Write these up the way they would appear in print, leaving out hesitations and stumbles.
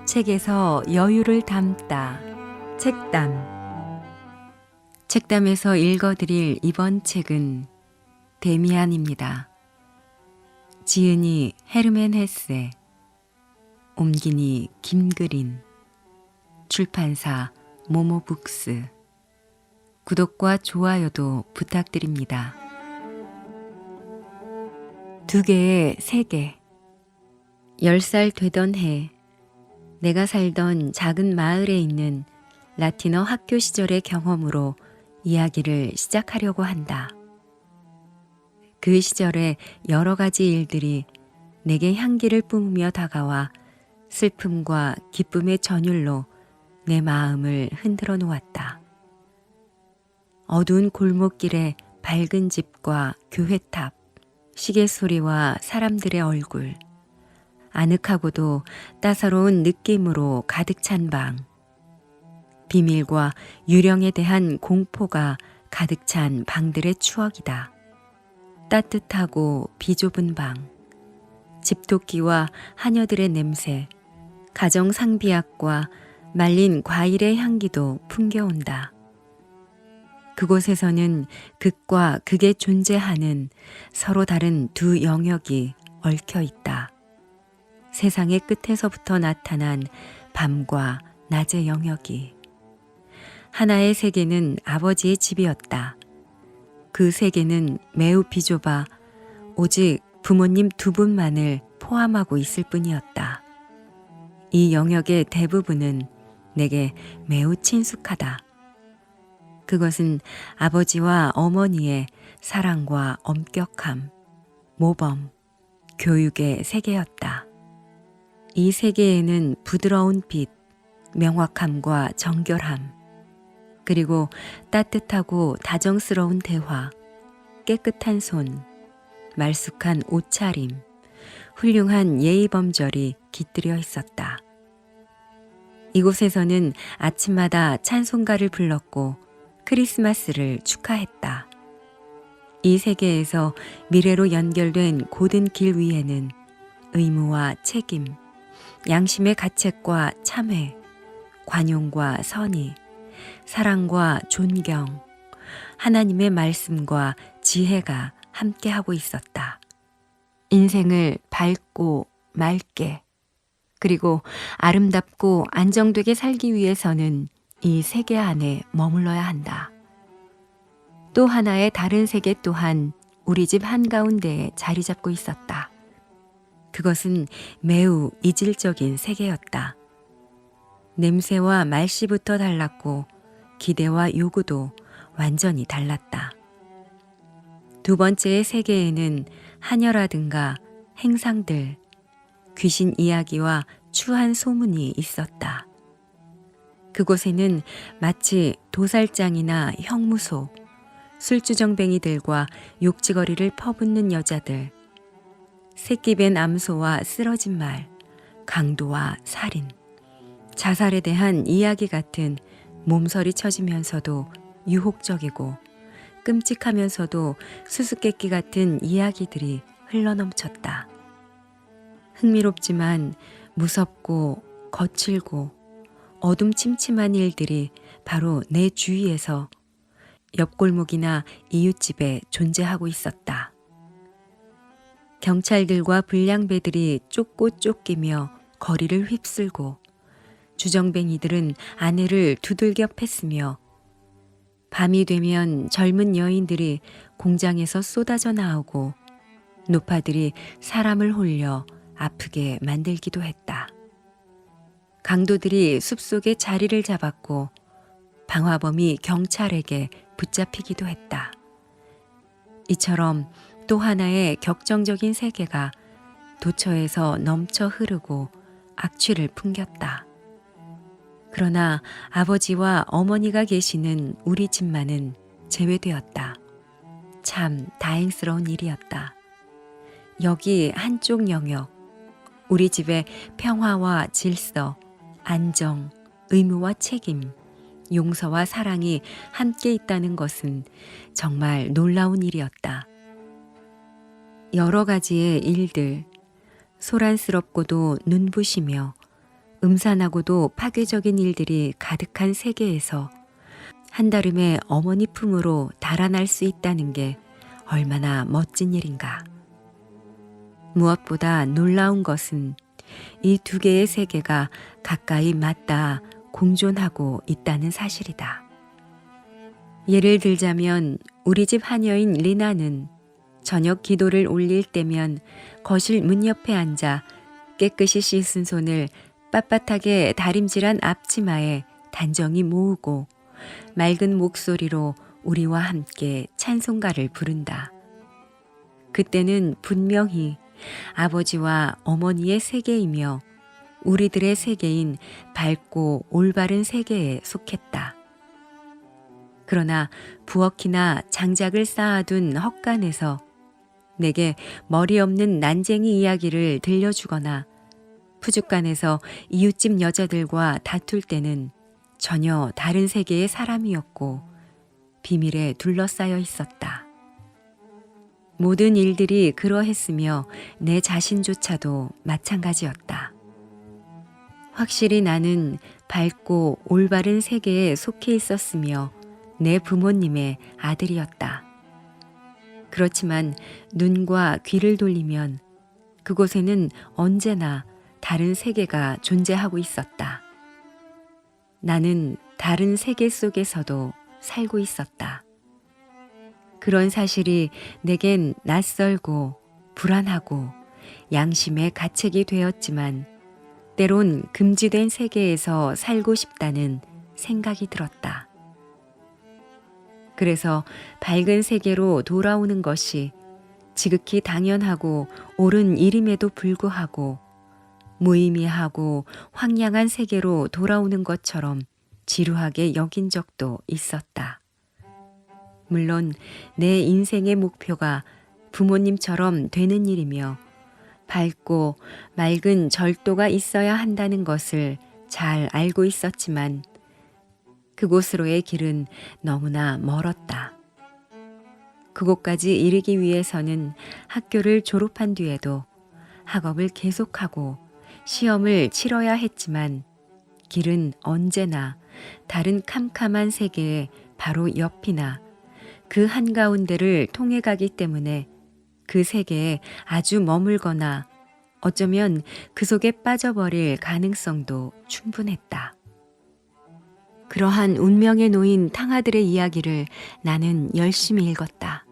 책에서 여유를 담다. 책담. 책담에서 읽어드릴 이번 책은 데미안입니다. 지은이 헤르멘 헤세, 옮기니 김그린, 출판사 모모북스. 구독과 좋아요도 부탁드립니다. 두 개의 세계. 10살 되던 해, 내가 살던 작은 마을에 있는 라틴어 학교 시절의 경험으로 이야기를 시작하려고 한다. 그 시절의 여러 가지 일들이 내게 향기를 뿜으며 다가와 슬픔과 기쁨의 전율로 내 마음을 흔들어 놓았다. 어두운 골목길에 밝은 집과 교회탑, 시계 소리와 사람들의 얼굴, 아늑하고도 따사로운 느낌으로 가득 찬 방, 비밀과 유령에 대한 공포가 가득 찬 방들의 추억이다. 따뜻하고 비좁은 방, 집토끼와 하녀들의 냄새, 가정 상비약과 말린 과일의 향기도 풍겨온다. 그곳에서는 극과 극에 존재하는 서로 다른 두 영역이 얽혀 있다. 세상의 끝에서부터 나타난 밤과 낮의 영역이. 하나의 세계는 아버지의 집이었다. 그 세계는 매우 비좁아 오직 부모님 두 분만을 포함하고 있을 뿐이었다. 이 영역의 대부분은 내게 매우 친숙하다. 그것은 아버지와 어머니의 사랑과 엄격함, 모범, 교육의 세계였다. 이 세계에는 부드러운 빛, 명확함과 정결함, 그리고 따뜻하고 다정스러운 대화, 깨끗한 손, 말쑥한 옷차림, 훌륭한 예의범절이 깃들여 있었다. 이곳에서는 아침마다 찬송가를 불렀고 크리스마스를 축하했다. 이 세계에서 미래로 연결된 고든 길 위에는 의무와 책임, 양심의 가책과 참회, 관용과 선의, 사랑과 존경, 하나님의 말씀과 지혜가 함께하고 있었다. 인생을 밝고 맑게, 그리고 아름답고 안정되게 살기 위해서는 이 세계 안에 머물러야 한다. 또 하나의 다른 세계 또한 우리 집 한가운데에 자리 잡고 있었다. 그것은 매우 이질적인 세계였다. 냄새와 말씨부터 달랐고 기대와 요구도 완전히 달랐다. 두 번째의 세계에는 하녀라든가 행상들, 귀신 이야기와 추한 소문이 있었다. 그곳에는 마치 도살장이나 형무소, 술주정뱅이들과 욕지거리를 퍼붓는 여자들, 새끼벤 암소와 쓰러진 말, 강도와 살인, 자살에 대한 이야기 같은 몸서리 쳐지면서도 유혹적이고 끔찍하면서도 수수께끼 같은 이야기들이 흘러넘쳤다. 흥미롭지만 무섭고 거칠고 어둠침침한 일들이 바로 내 주위에서 옆골목이나 이웃집에 존재하고 있었다. 경찰들과 불량배들이 쫓고 쫓기며 거리를 휩쓸고 주정뱅이들은 아내를 두들겨 팼으며 밤이 되면 젊은 여인들이 공장에서 쏟아져 나오고 노파들이 사람을 홀려 아프게 만들기도 했다. 강도들이 숲속에 자리를 잡았고 방화범이 경찰에게 붙잡히기도 했다. 이처럼 또 하나의 격정적인 세계가 도처에서 넘쳐 흐르고 악취를 풍겼다. 그러나 아버지와 어머니가 계시는 우리 집만은 제외되었다. 참 다행스러운 일이었다. 여기 한쪽 영역, 우리 집의 평화와 질서, 안정, 의무와 책임, 용서와 사랑이 함께 있다는 것은 정말 놀라운 일이었다. 여러 가지의 일들, 소란스럽고도 눈부시며 음산하고도 파괴적인 일들이 가득한 세계에서 한달음에 어머니 품으로 달아날 수 있다는 게 얼마나 멋진 일인가. 무엇보다 놀라운 것은 이 두 개의 세계가 가까이 맞닿아 공존하고 있다는 사실이다. 예를 들자면 우리 집 하녀인 리나는 저녁 기도를 올릴 때면 거실 문 옆에 앉아 깨끗이 씻은 손을 빳빳하게 다림질한 앞치마에 단정히 모으고 맑은 목소리로 우리와 함께 찬송가를 부른다. 그때는 분명히 아버지와 어머니의 세계이며 우리들의 세계인 밝고 올바른 세계에 속했다. 그러나 부엌이나 장작을 쌓아둔 헛간에서 내게 머리 없는 난쟁이 이야기를 들려주거나 푸죽간에서 이웃집 여자들과 다툴 때는 전혀 다른 세계의 사람이었고 비밀에 둘러싸여 있었다. 모든 일들이 그러했으며 내 자신조차도 마찬가지였다. 확실히 나는 밝고 올바른 세계에 속해 있었으며 내 부모님의 아들이었다. 그렇지만 눈과 귀를 돌리면 그곳에는 언제나 다른 세계가 존재하고 있었다. 나는 다른 세계 속에서도 살고 있었다. 그런 사실이 내겐 낯설고 불안하고 양심의 가책이 되었지만 때론 금지된 세계에서 살고 싶다는 생각이 들었다. 그래서 밝은 세계로 돌아오는 것이 지극히 당연하고 옳은 일임에도 불구하고 무의미하고 황량한 세계로 돌아오는 것처럼 지루하게 여긴 적도 있었다. 물론 내 인생의 목표가 부모님처럼 되는 일이며 밝고 맑은 절도가 있어야 한다는 것을 잘 알고 있었지만 그곳으로의 길은 너무나 멀었다. 그곳까지 이르기 위해서는 학교를 졸업한 뒤에도 학업을 계속하고 시험을 치러야 했지만 길은 언제나 다른 캄캄한 세계의 바로 옆이나 그 한가운데를 통해 가기 때문에 그 세계에 아주 머물거나 어쩌면 그 속에 빠져버릴 가능성도 충분했다. 그러한 운명에 놓인 탕아들의 이야기를 나는 열심히 읽었다.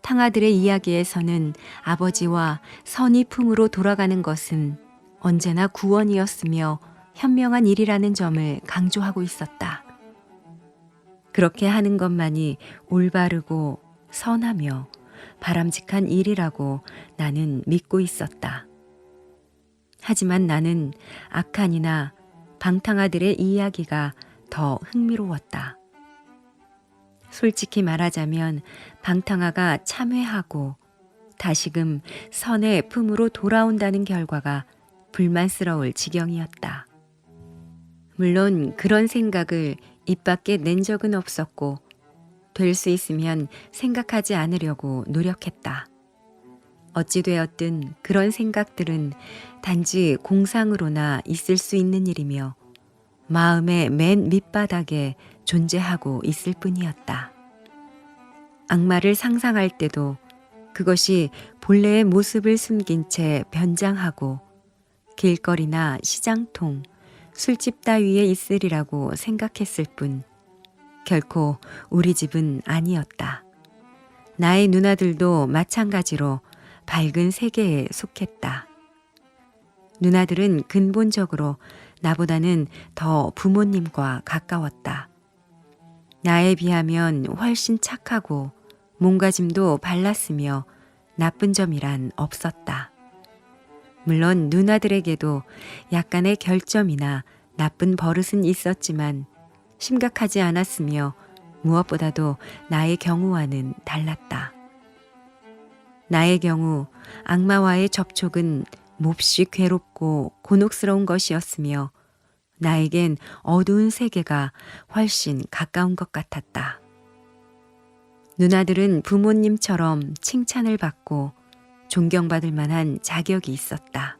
탕아들의 이야기에서는 아버지와 선의 품으로 돌아가는 것은 언제나 구원이었으며 현명한 일이라는 점을 강조하고 있었다. 그렇게 하는 것만이 올바르고 선하며 바람직한 일이라고 나는 믿고 있었다. 하지만 나는 악한이나 방탕아들의 이야기가 더 흥미로웠다. 솔직히 말하자면 방탕아가 참회하고 다시금 선의 품으로 돌아온다는 결과가 불만스러울 지경이었다. 물론 그런 생각을 입 밖에 낸 적은 없었고 될 수 있으면 생각하지 않으려고 노력했다. 어찌되었든 그런 생각들은 단지 공상으로나 있을 수 있는 일이며 마음의 맨 밑바닥에 존재하고 있을 뿐이었다. 악마를 상상할 때도 그것이 본래의 모습을 숨긴 채 변장하고 길거리나 시장통, 술집 따위에 있으리라고 생각했을 뿐 결코 우리 집은 아니었다. 나의 누나들도 마찬가지로 밝은 세계에 속했다. 누나들은 근본적으로 나보다는 더 부모님과 가까웠다. 나에 비하면 훨씬 착하고 몸가짐도 발랐으며 나쁜 점이란 없었다. 물론 누나들에게도 약간의 결점이나 나쁜 버릇은 있었지만 심각하지 않았으며 무엇보다도 나의 경우와는 달랐다. 나의 경우 악마와의 접촉은 몹시 괴롭고 곤혹스러운 것이었으며 나에겐 어두운 세계가 훨씬 가까운 것 같았다. 누나들은 부모님처럼 칭찬을 받고 존경받을 만한 자격이 있었다.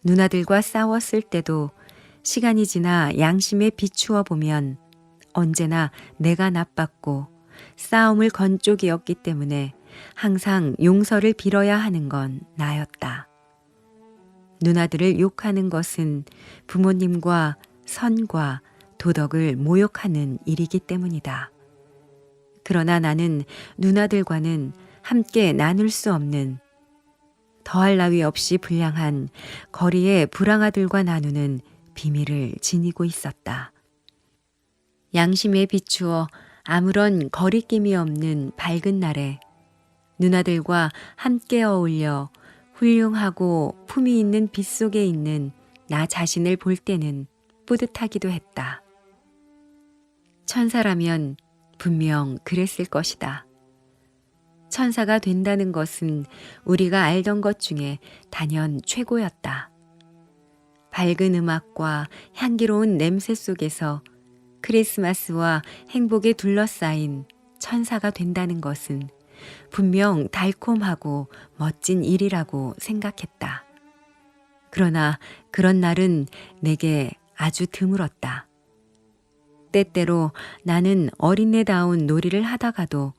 누나들과 싸웠을 때도 시간이 지나 양심에 비추어 보면 언제나 내가 나빴고 싸움을 건 쪽이었기 때문에 항상 용서를 빌어야 하는 건 나였다. 누나들을 욕하는 것은 부모님과 선과 도덕을 모욕하는 일이기 때문이다. 그러나 나는 누나들과는 함께 나눌 수 없는 더할 나위 없이 불량한 거리의 불황아들과 나누는 비밀을 지니고 있었다. 양심에 비추어 아무런 거리낌이 없는 밝은 날에 누나들과 함께 어울려 훌륭하고 품위 있는 빛 속에 있는 나 자신을 볼 때는 뿌듯하기도 했다. 천사라면 분명 그랬을 것이다. 천사가 된다는 것은 우리가 알던 것 중에 단연 최고였다. 밝은 음악과 향기로운 냄새 속에서 크리스마스와 행복에 둘러싸인 천사가 된다는 것은 분명 달콤하고 멋진 일이라고 생각했다. 그러나 그런 날은 내게 아주 드물었다. 때때로 나는 어린애다운 놀이를 하다가도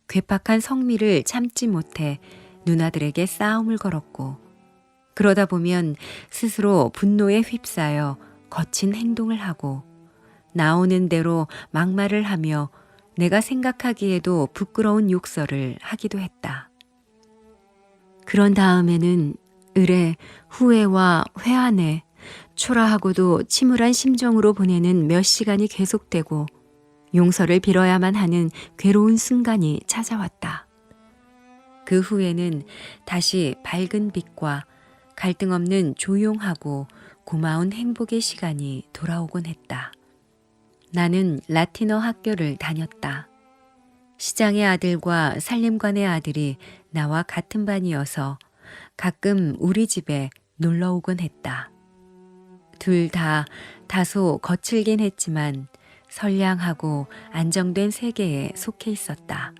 괴팍한 성미를 참지 못해 누나들에게 싸움을 걸었고, 그러다 보면 스스로 분노에 휩싸여 거친 행동을 하고 나오는 대로 막말을 하며 내가 생각하기에도 부끄러운 욕설을 하기도 했다. 그런 다음에는 의뢰, 후회와 회한에 초라하고도 침울한 심정으로 보내는 몇 시간이 계속되고 용서를 빌어야만 하는 괴로운 순간이 찾아왔다. 그 후에는 다시 밝은 빛과 갈등 없는 조용하고 고마운 행복의 시간이 돌아오곤 했다. 나는 라틴어 학교를 다녔다. 시장의 아들과 살림관의 아들이 나와 같은 반이어서 가끔 우리 집에 놀러 오곤 했다. 둘 다 다소 거칠긴 했지만 선량하고 안정된 세계에 속해 있었다.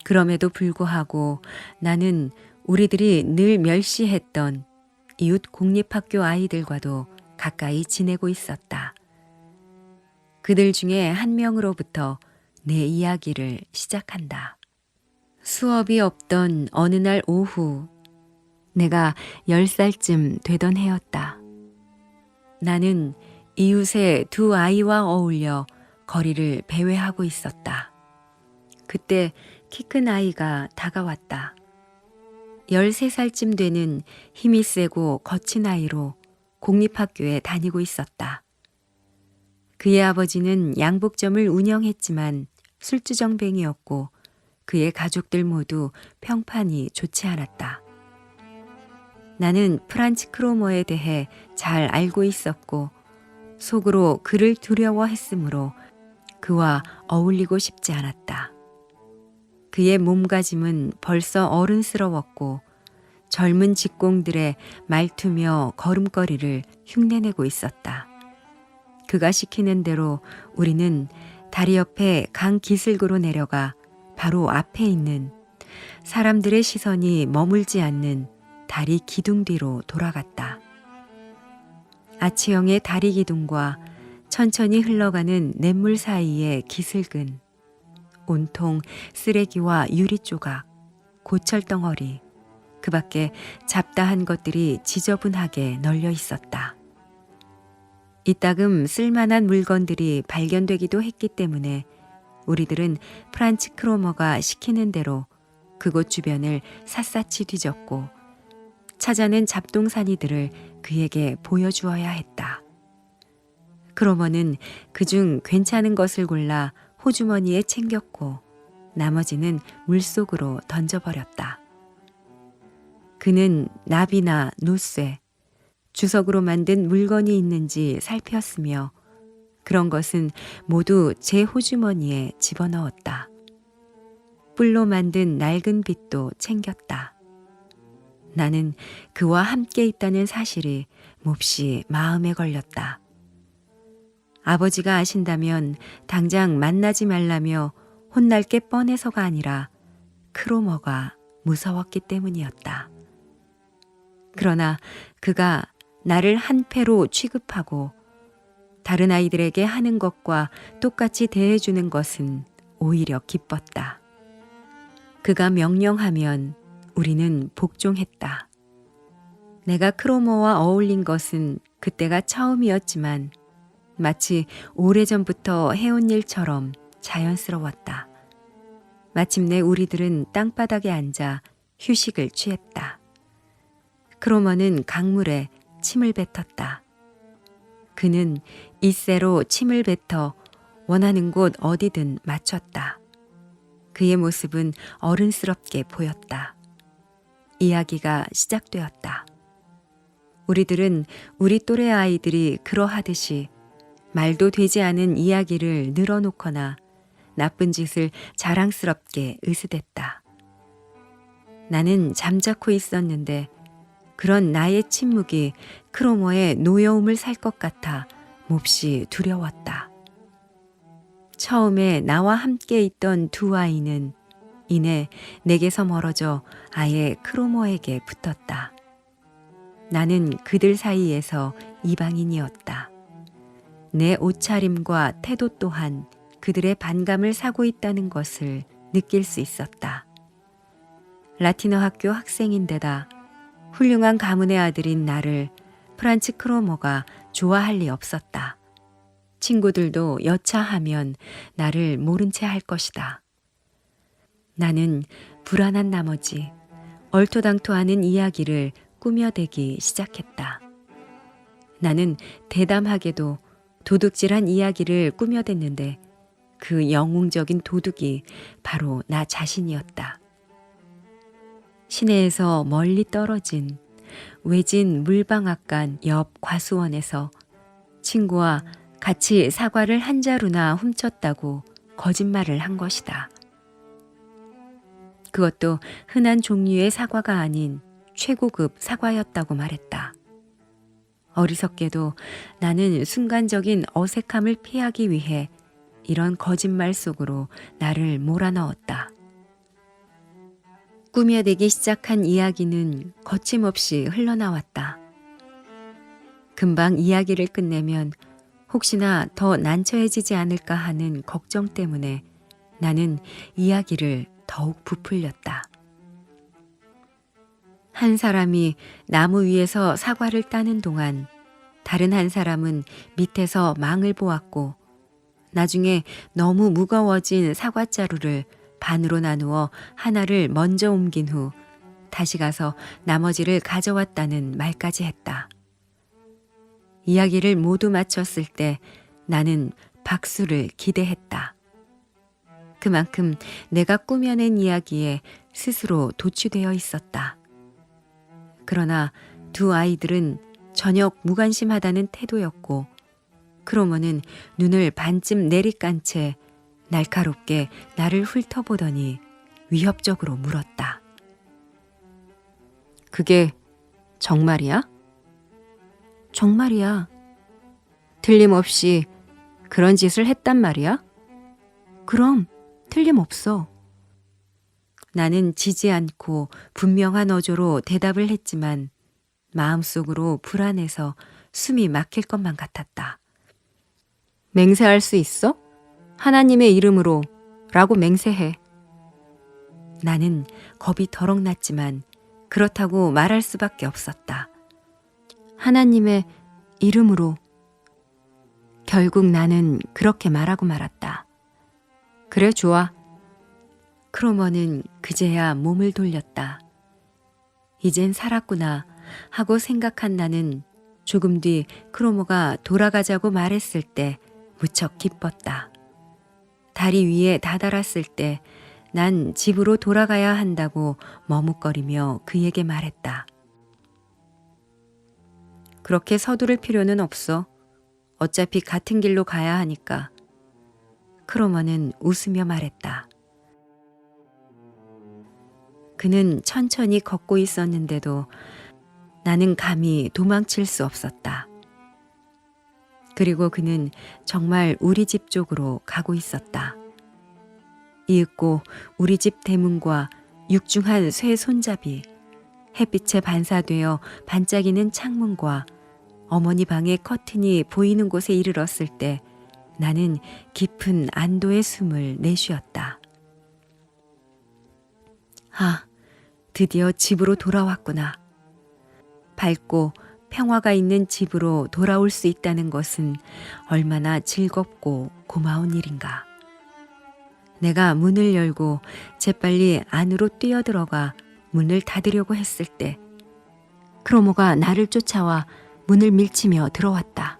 그럼에도 불구하고 나는 우리들이 늘 멸시했던 이웃 공립학교 아이들과도 가까이 지내고 있었다. 그들 중에 한 명으로부터 내 이야기를 시작한다. 수업이 없던 어느 날 오후, 내가 10살쯤 되던 해였다. 나는 이웃의 두 아이와 어울려 거리를 배회하고 있었다. 그때 키 큰 아이가 다가왔다. 13살쯤 되는 힘이 세고 거친 아이로 공립학교에 다니고 있었다. 그의 아버지는 양복점을 운영했지만 술주정뱅이였고 그의 가족들 모두 평판이 좋지 않았다. 나는 프란츠 크로머에 대해 잘 알고 있었고 속으로 그를 두려워했으므로 그와 어울리고 싶지 않았다. 그의 몸가짐은 벌써 어른스러웠고 젊은 직공들의 말투며 걸음걸이를 흉내내고 있었다. 그가 시키는 대로 우리는 다리 옆에 강 기슭으로 내려가 바로 앞에 있는 사람들의 시선이 머물지 않는 다리 기둥 뒤로 돌아갔다. 아치형의 다리 기둥과 천천히 흘러가는 냇물 사이의 기슭은 온통 쓰레기와 유리 조각, 고철 덩어리, 그 밖에 잡다한 것들이 지저분하게 널려 있었다. 이따금 쓸만한 물건들이 발견되기도 했기 때문에 우리들은 프란츠 크로머가 시키는 대로 그곳 주변을 샅샅이 뒤졌고 찾아낸 잡동사니들을 그에게 보여주어야 했다. 크로머는 그중 괜찮은 것을 골라 호주머니에 챙겼고 나머지는 물속으로 던져버렸다. 그는 나비나 노쇠, 주석으로 만든 물건이 있는지 살폈으며 그런 것은 모두 제 호주머니에 집어넣었다. 뿔로 만든 낡은 빗도 챙겼다. 나는 그와 함께 있다는 사실이 몹시 마음에 걸렸다. 아버지가 아신다면 당장 만나지 말라며 혼날 게 뻔해서가 아니라 크로머가 무서웠기 때문이었다. 그러나 그가 나를 한패로 취급하고 다른 아이들에게 하는 것과 똑같이 대해주는 것은 오히려 기뻤다. 그가 명령하면 우리는 복종했다. 내가 크로모와 어울린 것은 그때가 처음이었지만 마치 오래전부터 해온 일처럼 자연스러웠다. 마침내 우리들은 땅바닥에 앉아 휴식을 취했다. 크로머는 강물에 침을 뱉었다. 그는 이새로 침을 뱉어 원하는 곳 어디든 맞췄다. 그의 모습은 어른스럽게 보였다. 이야기가 시작되었다. 우리들은 우리 또래 아이들이 그러하듯이 말도 되지 않은 이야기를 늘어놓거나 나쁜 짓을 자랑스럽게 으스댔다. 나는 잠자코 있었는데 그런 나의 침묵이 크로모의 노여움을 살 것 같아 몹시 두려웠다. 처음에 나와 함께 있던 두 아이는 이내 내게서 멀어져 아예 크로모에게 붙었다. 나는 그들 사이에서 이방인이었다. 내 옷차림과 태도 또한 그들의 반감을 사고 있다는 것을 느낄 수 있었다. 라틴어 학교 학생인데다 훌륭한 가문의 아들인 나를 프란츠 크로모가 좋아할 리 없었다. 친구들도 여차하면 나를 모른 채 할 것이다. 나는 불안한 나머지 얼토당토하는 이야기를 꾸며대기 시작했다. 나는 대담하게도 도둑질한 이야기를 꾸며댔는데 그 영웅적인 도둑이 바로 나 자신이었다. 시내에서 멀리 떨어진 외진 물방앗간 옆 과수원에서 친구와 같이 사과를 한 자루나 훔쳤다고 거짓말을 한 것이다. 그것도 흔한 종류의 사과가 아닌 최고급 사과였다고 말했다. 어리석게도 나는 순간적인 어색함을 피하기 위해 이런 거짓말 속으로 나를 몰아넣었다. 꾸며대기 시작한 이야기는 거침없이 흘러나왔다. 금방 이야기를 끝내면 혹시나 더 난처해지지 않을까 하는 걱정 때문에 나는 이야기를 더욱 부풀렸다. 한 사람이 나무 위에서 사과를 따는 동안 다른 한 사람은 밑에서 망을 보았고 나중에 너무 무거워진 사과자루를 반으로 나누어 하나를 먼저 옮긴 후 다시 가서 나머지를 가져왔다는 말까지 했다. 이야기를 모두 마쳤을 때 나는 박수를 기대했다. 그만큼 내가 꾸며낸 이야기에 스스로 도취되어 있었다. 그러나 두 아이들은 전혀 무관심하다는 태도였고 크로모는 눈을 반쯤 내리깐 채 날카롭게 나를 훑어보더니 위협적으로 물었다. 그게 정말이야? 정말이야. 틀림없이 그런 짓을 했단 말이야? 그럼 틀림없어. 나는 지지 않고 분명한 어조로 대답을 했지만 마음속으로 불안해서 숨이 막힐 것만 같았다. 맹세할 수 있어? 하나님의 이름으로 라고 맹세해. 나는 겁이 더럭 났지만 그렇다고 말할 수밖에 없었다. 하나님의 이름으로. 결국 나는 그렇게 말하고 말았다. 그래, 좋아. 크로머는 그제야 몸을 돌렸다. 이젠 살았구나 하고 생각한 나는 조금 뒤 크로모가 돌아가자고 말했을 때 무척 기뻤다. 다리 위에 다다랐을 때 난 집으로 돌아가야 한다고 머뭇거리며 그에게 말했다. 그렇게 서두를 필요는 없어. 어차피 같은 길로 가야 하니까. 크로머는 웃으며 말했다. 그는 천천히 걷고 있었는데도 나는 감히 도망칠 수 없었다. 그리고 그는 정말 우리 집 쪽으로 가고 있었다. 이윽고 우리 집 대문과 육중한 쇠 손잡이, 햇빛에 반사되어 반짝이는 창문과 어머니 방의 커튼이 보이는 곳에 이르렀을 때 나는 깊은 안도의 숨을 내쉬었다. 아, 드디어 집으로 돌아왔구나. 밝고 평화가 있는 집으로 돌아올 수 있다는 것은 얼마나 즐겁고 고마운 일인가. 내가 문을 열고 재빨리 안으로 뛰어들어가 문을 닫으려고 했을 때 크로모가 나를 쫓아와 문을 밀치며 들어왔다.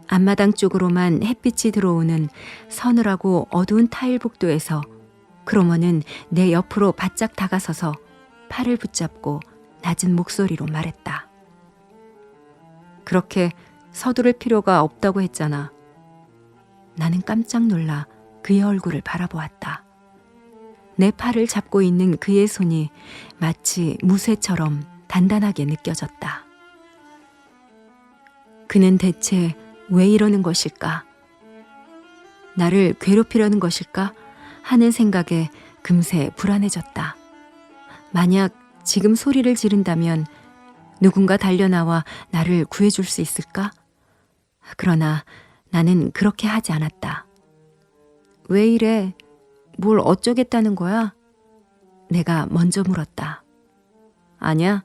앞마당 쪽으로만 햇빛이 들어오는 서늘하고 어두운 타일 복도에서 크로모는 내 옆으로 바짝 다가서서 팔을 붙잡고 낮은 목소리로 말했다. 그렇게 서두를 필요가 없다고 했잖아. 나는 깜짝 놀라 그의 얼굴을 바라보았다. 내 팔을 잡고 있는 그의 손이 마치 무쇠처럼 단단하게 느껴졌다. 그는 대체 왜 이러는 것일까? 나를 괴롭히려는 것일까? 하는 생각에 금세 불안해졌다. 만약 지금 소리를 지른다면 누군가 달려나와 나를 구해줄 수 있을까? 그러나 나는 그렇게 하지 않았다. 왜 이래? 뭘 어쩌겠다는 거야? 내가 먼저 물었다. 아니야.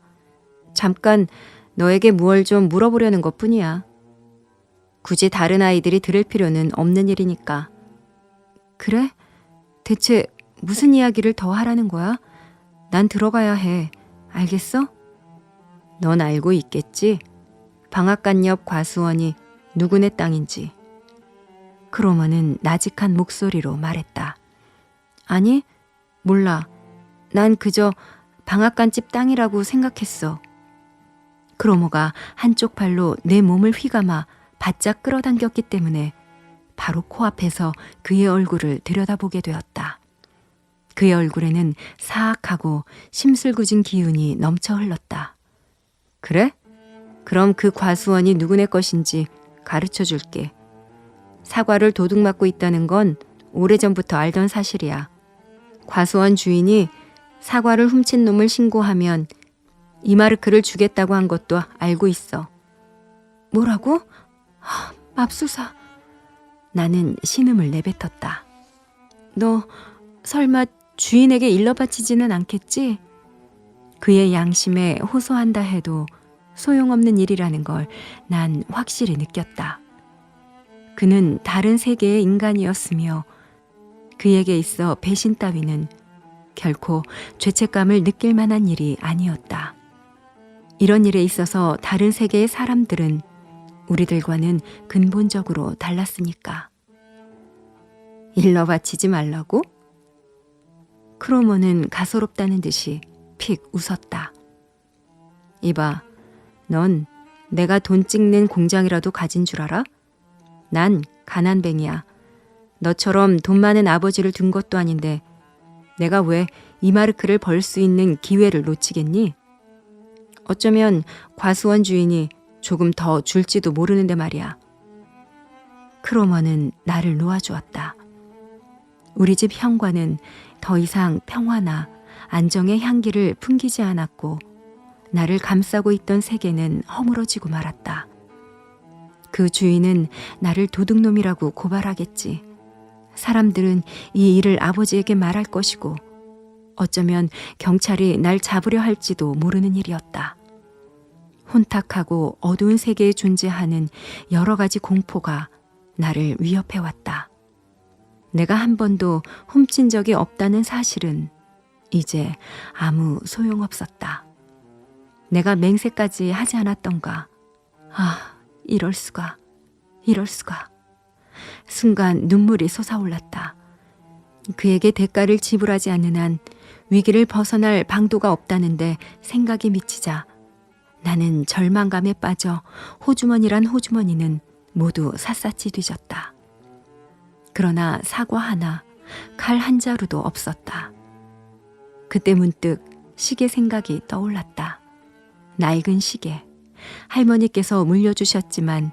잠깐 너에게 무얼 좀 물어보려는 것뿐이야. 굳이 다른 아이들이 들을 필요는 없는 일이니까. 그래? 대체 무슨 이야기를 더 하라는 거야? 난 들어가야 해. 알겠어? 넌 알고 있겠지? 방앗간 옆 과수원이 누구네 땅인지. 크로머는 나직한 목소리로 말했다. 아니, 몰라. 난 그저 방앗간집 땅이라고 생각했어. 크로모가 한쪽 팔로 내 몸을 휘감아 바짝 끌어당겼기 때문에 바로 코앞에서 그의 얼굴을 들여다보게 되었다. 그의 얼굴에는 사악하고 심술궂은 기운이 넘쳐 흘렀다. 그래? 그럼 그 과수원이 누구네 것인지 가르쳐 줄게. 사과를 도둑맞고 있다는 건 오래전부터 알던 사실이야. 과수원 주인이 사과를 훔친 놈을 신고하면 이마르크를 주겠다고 한 것도 알고 있어. 뭐라고? 맙소사. 나는 신음을 내뱉었다. 너 설마 주인에게 일러 바치지는 않겠지? 그의 양심에 호소한다 해도 소용없는 일이라는 걸 난 확실히 느꼈다. 그는 다른 세계의 인간이었으며 그에게 있어 배신 따위는 결코 죄책감을 느낄 만한 일이 아니었다. 이런 일에 있어서 다른 세계의 사람들은 우리들과는 근본적으로 달랐으니까. 일러 바치지 말라고? 크로모는 가소롭다는 듯이 픽 웃었다. 이봐, 넌 내가 돈 찍는 공장이라도 가진 줄 알아? 난 가난뱅이야. 너처럼 돈 많은 아버지를 둔 것도 아닌데 내가 왜 이마르크를 벌 수 있는 기회를 놓치겠니? 어쩌면 과수원 주인이 조금 더 줄지도 모르는데 말이야. 크로머는 나를 놓아주었다. 우리 집 현관은 더 이상 평화나 안정의 향기를 풍기지 않았고 나를 감싸고 있던 세계는 허물어지고 말았다. 그 주인은 나를 도둑놈이라고 고발하겠지. 사람들은 이 일을 아버지에게 말할 것이고 어쩌면 경찰이 날 잡으려 할지도 모르는 일이었다. 혼탁하고 어두운 세계에 존재하는 여러 가지 공포가 나를 위협해왔다. 내가 한 번도 훔친 적이 없다는 사실은 이제 아무 소용없었다. 내가 맹세까지 하지 않았던가. 이럴 수가. 순간 눈물이 솟아올랐다. 그에게 대가를 지불하지 않는 한 위기를 벗어날 방도가 없다는데 생각이 미치자 나는 절망감에 빠져 호주머니란 호주머니는 모두 샅샅이 뒤졌다. 그러나 사과 하나, 칼 한 자루도 없었다. 그때 문득 시계 생각이 떠올랐다. 낡은 시계. 할머니께서 물려주셨지만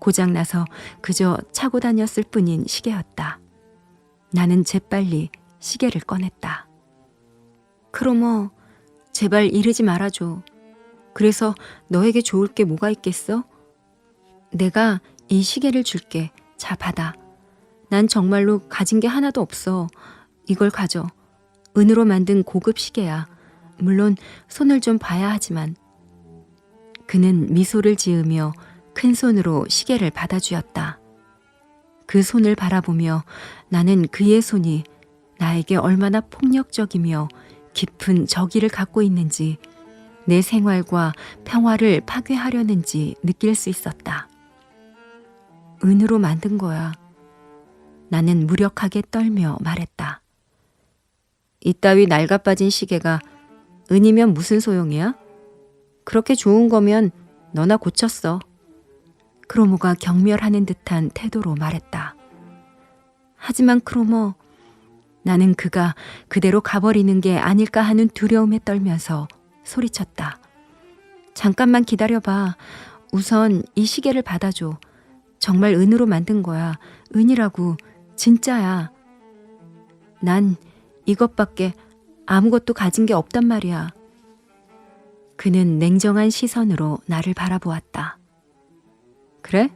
고장나서 그저 차고 다녔을 뿐인 시계였다. 나는 재빨리 시계를 꺼냈다. 크로모, 제발 이러지 말아줘. 그래서 너에게 좋을 게 뭐가 있겠어? 내가 이 시계를 줄게. 자, 받아. 난 정말로 가진 게 하나도 없어. 이걸 가져. 은으로 만든 고급 시계야. 물론 손을 좀 봐야 하지만. 그는 미소를 지으며 큰 손으로 시계를 받아주었다. 그 손을 바라보며 나는 그의 손이 나에게 얼마나 폭력적이며 깊은 적의를 갖고 있는지, 내 생활과 평화를 파괴하려는지 느낄 수 있었다. 은으로 만든 거야. 나는 무력하게 떨며 말했다. 이따위 낡아빠진 시계가 은이면 무슨 소용이야? 그렇게 좋은 거면 너나 고쳤어. 크로모가 경멸하는 듯한 태도로 말했다. 하지만 크로모, 나는 그가 그대로 가버리는 게 아닐까 하는 두려움에 떨면서 소리쳤다. 잠깐만 기다려봐. 우선 이 시계를 받아줘. 정말 은으로 만든 거야. 은이라고. 진짜야. 난 이것밖에 아무것도 가진 게 없단 말이야. 그는 냉정한 시선으로 나를 바라보았다. 그래?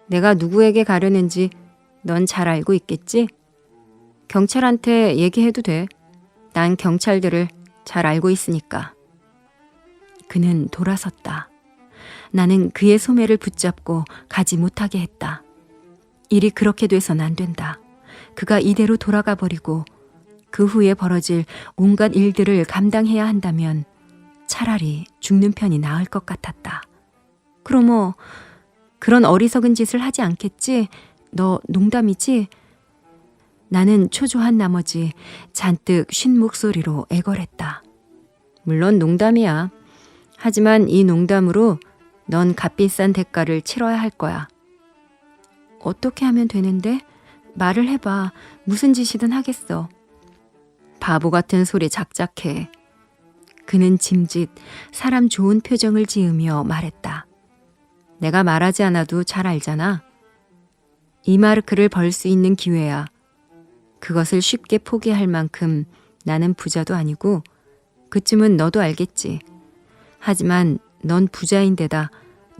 내가 누구에게 가려는지 넌 잘 알고 있겠지? 경찰한테 얘기해도 돼. 난 경찰들을 잘 알고 있으니까. 그는 돌아섰다. 나는 그의 소매를 붙잡고 가지 못하게 했다. 일이 그렇게 돼선 안 된다. 그가 이대로 돌아가 버리고 그 후에 벌어질 온갖 일들을 감당해야 한다면 차라리 죽는 편이 나을 것 같았다. 크로모, 그런 어리석은 짓을 하지 않겠지? 너 농담이지? 나는 초조한 나머지 잔뜩 쉰 목소리로 애걸했다. 물론 농담이야. 하지만 이 농담으로 넌 값비싼 대가를 치러야 할 거야. 어떻게 하면 되는데? 말을 해봐. 무슨 짓이든 하겠어. 바보 같은 소리 작작해. 그는 짐짓 사람 좋은 표정을 지으며 말했다. 내가 말하지 않아도 잘 알잖아. 이 마르크를 벌 수 있는 기회야. 그것을 쉽게 포기할 만큼 나는 부자도 아니고 그쯤은 너도 알겠지. 하지만 넌 부자인데다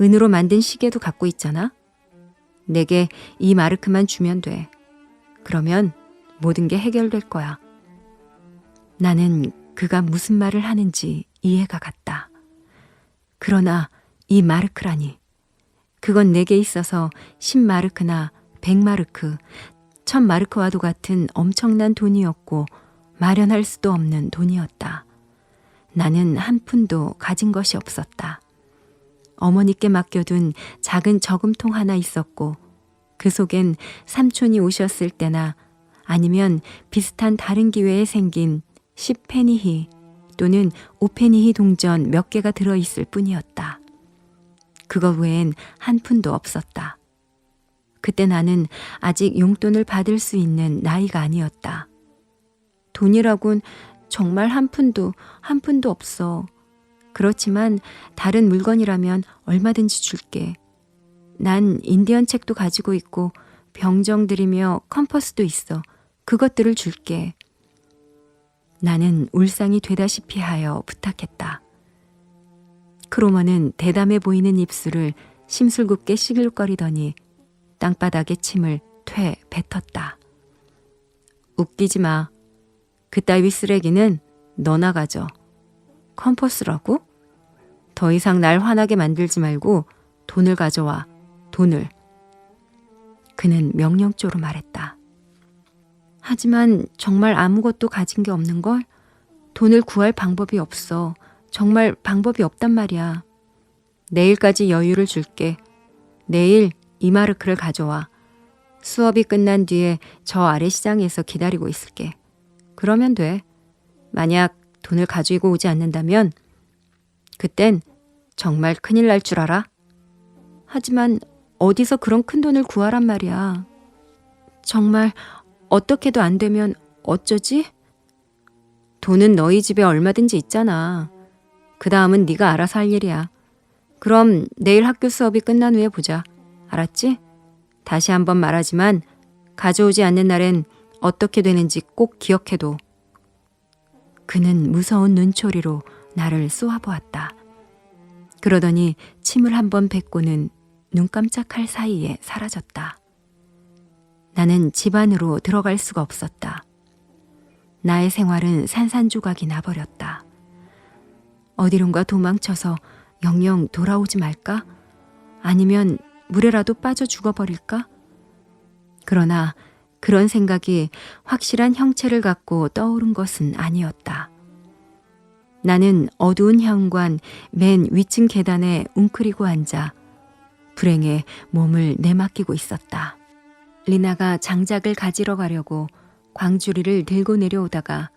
은으로 만든 시계도 갖고 있잖아. 내게 이 마르크만 주면 돼. 그러면 모든 게 해결될 거야. 나는 그가 무슨 말을 하는지 이해가 갔다. 그러나 이 마르크라니. 그건 내게 있어서 10마르크나 100마르크, 1000마르크와도 같은 엄청난 돈이었고 마련할 수도 없는 돈이었다. 나는 한 푼도 가진 것이 없었다. 어머니께 맡겨둔 작은 저금통 하나 있었고 그 속엔 삼촌이 오셨을 때나 아니면 비슷한 다른 기회에 생긴 10페니히 또는 5페니히 동전 몇 개가 들어있을 뿐이었다. 그거 외엔 한 푼도 없었다. 그때 나는 아직 용돈을 받을 수 있는 나이가 아니었다. 돈이라곤 정말 한 푼도 없어. 그렇지만 다른 물건이라면 얼마든지 줄게. 난 인디언 책도 가지고 있고 병정들이며 컴퍼스도 있어. 그것들을 줄게. 나는 울상이 되다시피 하여 부탁했다. 크로머는 대담해 보이는 입술을 심술궂게 시글거리더니 땅바닥에 침을 퇴 뱉었다. 웃기지 마. 그따위 쓰레기는 너나 가져. 컴퍼스라고? 더 이상 날 화나게 만들지 말고 돈을 가져와. 돈을. 그는 명령조로 말했다. 하지만 정말 아무것도 가진 게 없는 걸? 돈을 구할 방법이 없어. 정말 방법이 없단 말이야. 내일까지 여유를 줄게. 내일 이마르크를 가져와. 수업이 끝난 뒤에 저 아래 시장에서 기다리고 있을게. 그러면 돼. 만약 돈을 가지고 오지 않는다면 그땐 정말 큰일 날 줄 알아? 하지만 어디서 그런 큰 돈을 구하란 말이야. 정말 어떻게도 안 되면 어쩌지? 돈은 너희 집에 얼마든지 있잖아. 그 다음은 네가 알아서 할 일이야. 그럼 내일 학교 수업이 끝난 후에 보자. 알았지? 다시 한번 말하지만 가져오지 않는 날엔 어떻게 되는지 꼭 기억해둬. 그는 무서운 눈초리로 나를 쏘아보았다. 그러더니 침을 한번 뱉고는 눈 깜짝할 사이에 사라졌다. 나는 집 안으로 들어갈 수가 없었다. 나의 생활은 산산조각이 나버렸다. 어디론가 도망쳐서 영영 돌아오지 말까? 아니면 물에라도 빠져 죽어버릴까? 그러나 그런 생각이 확실한 형체를 갖고 떠오른 것은 아니었다. 나는 어두운 현관 맨 위층 계단에 웅크리고 앉아 불행에 몸을 내맡기고 있었다. 리나가 장작을 가지러 가려고 광주리를 들고 내려오다가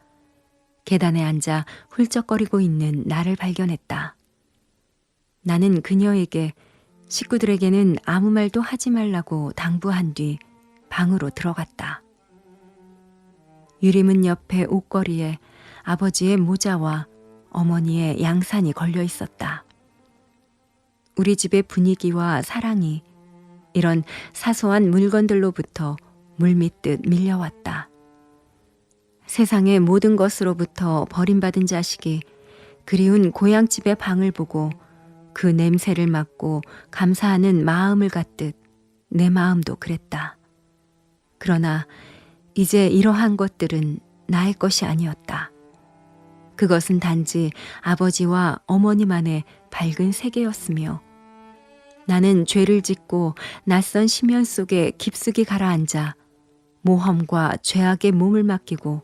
계단에 앉아 훌쩍거리고 있는 나를 발견했다. 나는 그녀에게 식구들에게는 아무 말도 하지 말라고 당부한 뒤 방으로 들어갔다. 유리문 옆에 옷걸이에 아버지의 모자와 어머니의 양산이 걸려 있었다. 우리 집의 분위기와 사랑이 이런 사소한 물건들로부터 물밀듯 밀려왔다. 세상의 모든 것으로부터 버림받은 자식이 그리운 고향집의 방을 보고 그 냄새를 맡고 감사하는 마음을 갖듯 내 마음도 그랬다. 그러나 이제 이러한 것들은 나의 것이 아니었다. 그것은 단지 아버지와 어머니만의 밝은 세계였으며 나는 죄를 짓고 낯선 심연 속에 깊숙이 가라앉아 모험과 죄악의 몸을 맡기고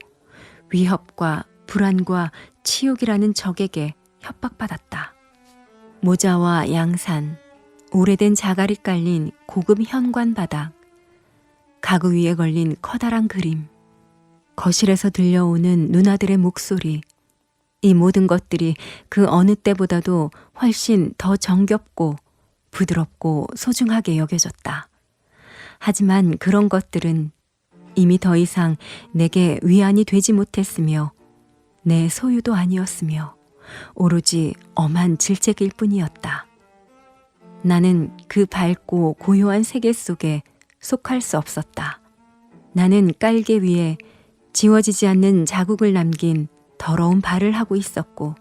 위협과 불안과 치욕이라는 적에게 협박받았다. 모자와 양산, 오래된 자갈이 깔린 고급 현관 바닥, 가구 위에 걸린 커다란 그림, 거실에서 들려오는 누나들의 목소리, 이 모든 것들이 그 어느 때보다도 훨씬 더 정겹고 부드럽고 소중하게 여겨졌다. 하지만 그런 것들은 이미 더 이상 내게 위안이 되지 못했으며 내 소유도 아니었으며 오로지 엄한 질책일 뿐이었다. 나는 그 밝고 고요한 세계 속에 속할 수 없었다. 나는 깔개 위에 지워지지 않는 자국을 남긴 더러운 발을 하고 있었고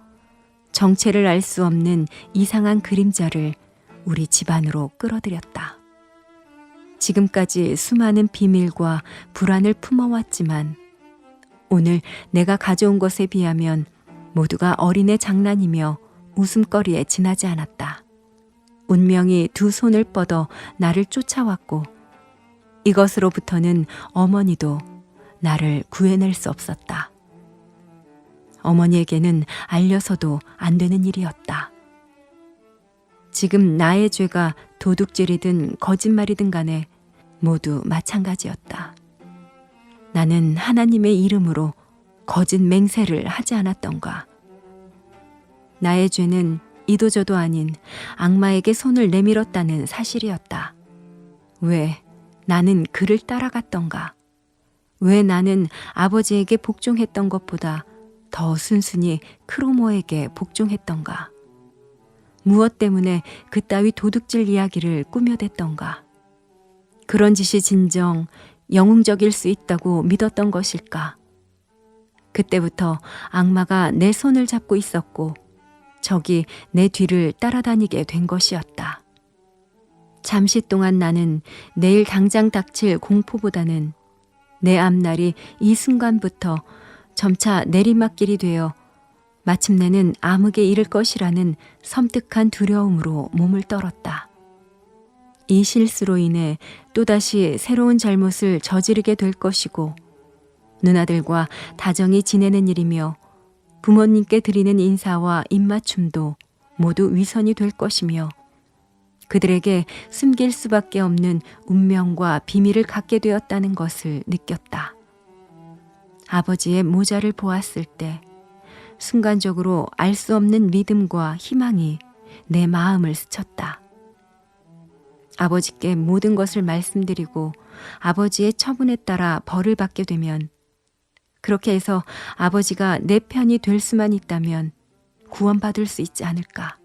정체를 알 수 없는 이상한 그림자를 우리 집안으로 끌어들였다. 지금까지 수많은 비밀과 불안을 품어왔지만 오늘 내가 가져온 것에 비하면 모두가 어린애 장난이며 웃음거리에 지나지 않았다. 운명이 두 손을 뻗어 나를 쫓아왔고 이것으로부터는 어머니도 나를 구해낼 수 없었다. 어머니에게는 알려서도 안 되는 일이었다. 지금 나의 죄가 도둑질이든 거짓말이든 간에 모두 마찬가지였다. 나는 하나님의 이름으로 거짓 맹세를 하지 않았던가. 나의 죄는 이도저도 아닌 악마에게 손을 내밀었다는 사실이었다. 왜 나는 그를 따라갔던가. 왜 나는 아버지에게 복종했던 것보다 더 순순히 크로모에게 복종했던가. 무엇 때문에 그따위 도둑질 이야기를 꾸며댔던가. 그런 짓이 진정 영웅적일 수 있다고 믿었던 것일까. 그때부터 악마가 내 손을 잡고 있었고 적이 내 뒤를 따라다니게 된 것이었다. 잠시 동안 나는 내일 당장 닥칠 공포보다는 내 앞날이 이 순간부터 점차 내리막길이 되어 마침내는 암흑에 이를 것이라는 섬뜩한 두려움으로 몸을 떨었다. 이 실수로 인해 또다시 새로운 잘못을 저지르게 될 것이고 누나들과 다정히 지내는 일이며 부모님께 드리는 인사와 입맞춤도 모두 위선이 될 것이며 그들에게 숨길 수밖에 없는 운명과 비밀을 갖게 되었다는 것을 느꼈다. 아버지의 모자를 보았을 때 순간적으로 알 수 없는 믿음과 희망이 내 마음을 스쳤다. 아버지께 모든 것을 말씀드리고 아버지의 처분에 따라 벌을 받게 되면 그렇게 해서 아버지가 내 편이 될 수만 있다면 구원받을 수 있지 않을까.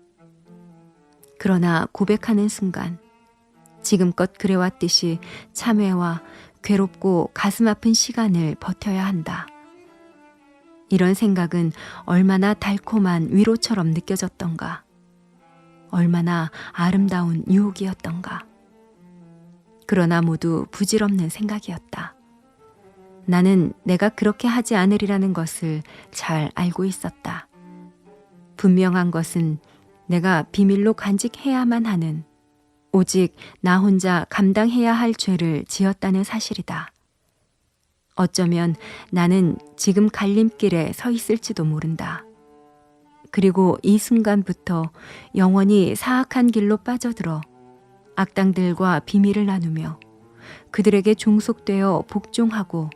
그러나 고백하는 순간 지금껏 그래왔듯이 참회와 괴롭고 가슴 아픈 시간을 버텨야 한다. 이런 생각은 얼마나 달콤한 위로처럼 느껴졌던가. 얼마나 아름다운 유혹이었던가. 그러나 모두 부질없는 생각이었다. 나는 내가 그렇게 하지 않으리라는 것을 잘 알고 있었다. 분명한 것은 내가 비밀로 간직해야만 하는, 오직 나 혼자 감당해야 할 죄를 지었다는 사실이다. 어쩌면 나는 지금 갈림길에 서 있을지도 모른다. 그리고 이 순간부터 영원히 사악한 길로 빠져들어 악당들과 비밀을 나누며 그들에게 종속되어 복종하고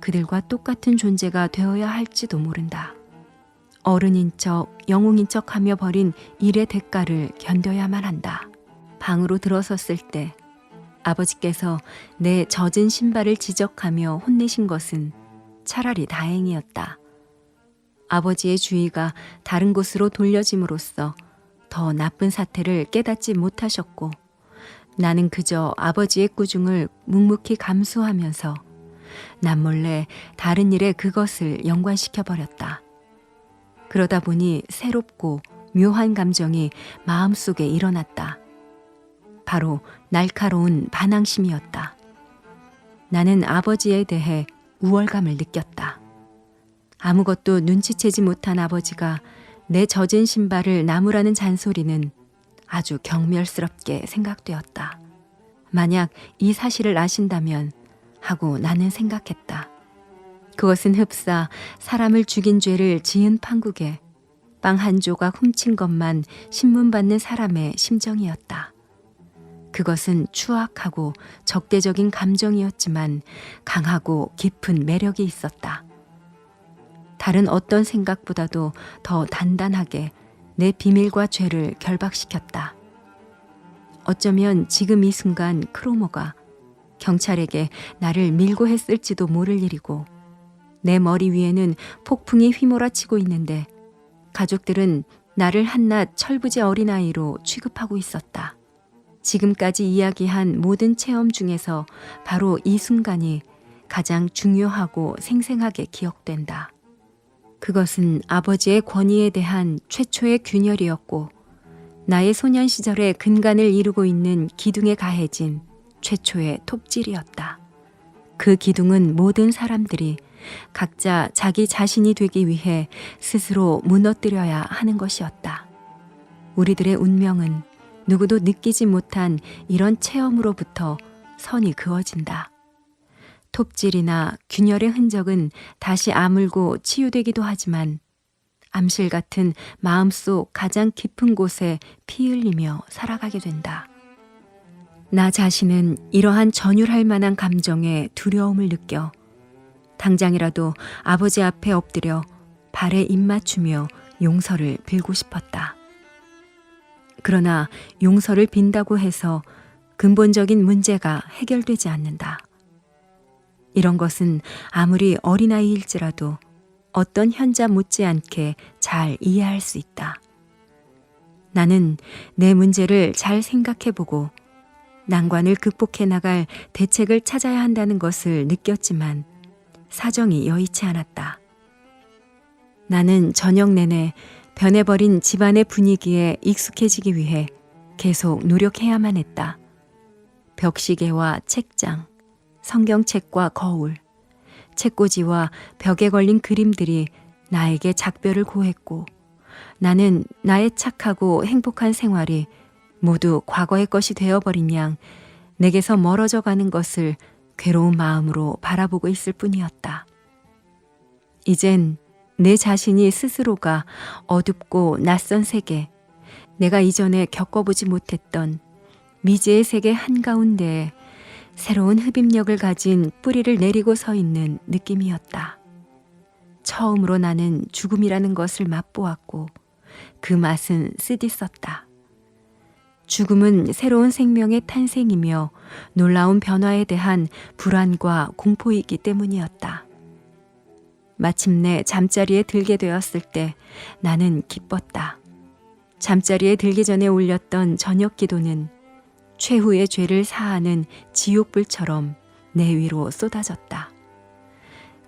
그들과 똑같은 존재가 되어야 할지도 모른다. 어른인 척, 영웅인 척하며 벌인 일의 대가를 견뎌야만 한다. 방으로 들어섰을 때 아버지께서 내 젖은 신발을 지적하며 혼내신 것은 차라리 다행이었다. 아버지의 주의가 다른 곳으로 돌려짐으로써 더 나쁜 사태를 깨닫지 못하셨고, 나는 그저 아버지의 꾸중을 묵묵히 감수하면서 남몰래 다른 일에 그것을 연관시켜버렸다. 그러다 보니 새롭고 묘한 감정이 마음속에 일어났다. 바로 날카로운 반항심이었다. 나는 아버지에 대해 우월감을 느꼈다. 아무것도 눈치채지 못한 아버지가 내 젖은 신발을 나무라는 잔소리는 아주 경멸스럽게 생각되었다. 만약 이 사실을 아신다면 하고 나는 생각했다. 그것은 흡사 사람을 죽인 죄를 지은 판국에 빵 한 조각 훔친 것만 신문받는 사람의 심정이었다. 그것은 추악하고 적대적인 감정이었지만 강하고 깊은 매력이 있었다. 다른 어떤 생각보다도 더 단단하게 내 비밀과 죄를 결박시켰다. 어쩌면 지금 이 순간 크로모가 경찰에게 나를 밀고 했을지도 모를 일이고, 내 머리 위에는 폭풍이 휘몰아치고 있는데 가족들은 나를 한낱 철부지 어린아이로 취급하고 있었다. 지금까지 이야기한 모든 체험 중에서 바로 이 순간이 가장 중요하고 생생하게 기억된다. 그것은 아버지의 권위에 대한 최초의 균열이었고, 나의 소년 시절의 근간을 이루고 있는 기둥에 가해진 최초의 톱질이었다. 그 기둥은 모든 사람들이 각자 자기 자신이 되기 위해 스스로 무너뜨려야 하는 것이었다. 우리들의 운명은 누구도 느끼지 못한 이런 체험으로부터 선이 그어진다. 톱질이나 균열의 흔적은 다시 아물고 치유되기도 하지만 암실 같은 마음속 가장 깊은 곳에 피 흘리며 살아가게 된다. 나 자신은 이러한 전율할 만한 감정에 두려움을 느껴 당장이라도 아버지 앞에 엎드려 발에 입맞추며 용서를 빌고 싶었다. 그러나 용서를 빈다고 해서 근본적인 문제가 해결되지 않는다. 이런 것은 아무리 어린아이일지라도 어떤 현자 못지않게 잘 이해할 수 있다. 나는 내 문제를 잘 생각해보고 난관을 극복해 나갈 대책을 찾아야 한다는 것을 느꼈지만 사정이 여의치 않았다. 나는 저녁 내내 변해버린 집안의 분위기에 익숙해지기 위해 계속 노력해야만 했다. 벽시계와 책장, 성경책과 거울, 책꽂이와 벽에 걸린 그림들이 나에게 작별을 고했고, 나는 나의 착하고 행복한 생활이 모두 과거의 것이 되어버린 양 내게서 멀어져 가는 것을 괴로운 마음으로 바라보고 있을 뿐이었다. 이젠 내 자신이 스스로가 어둡고 낯선 세계, 내가 이전에 겪어보지 못했던 미지의 세계 한가운데에 새로운 흡입력을 가진 뿌리를 내리고 서 있는 느낌이었다. 처음으로 나는 죽음이라는 것을 맛보았고 그 맛은 쓰디썼다. 죽음은 새로운 생명의 탄생이며 놀라운 변화에 대한 불안과 공포이기 때문이었다. 마침내 잠자리에 들게 되었을 때 나는 기뻤다. 잠자리에 들기 전에 올렸던 저녁 기도는 최후의 죄를 사하는 지옥불처럼 내 위로 쏟아졌다.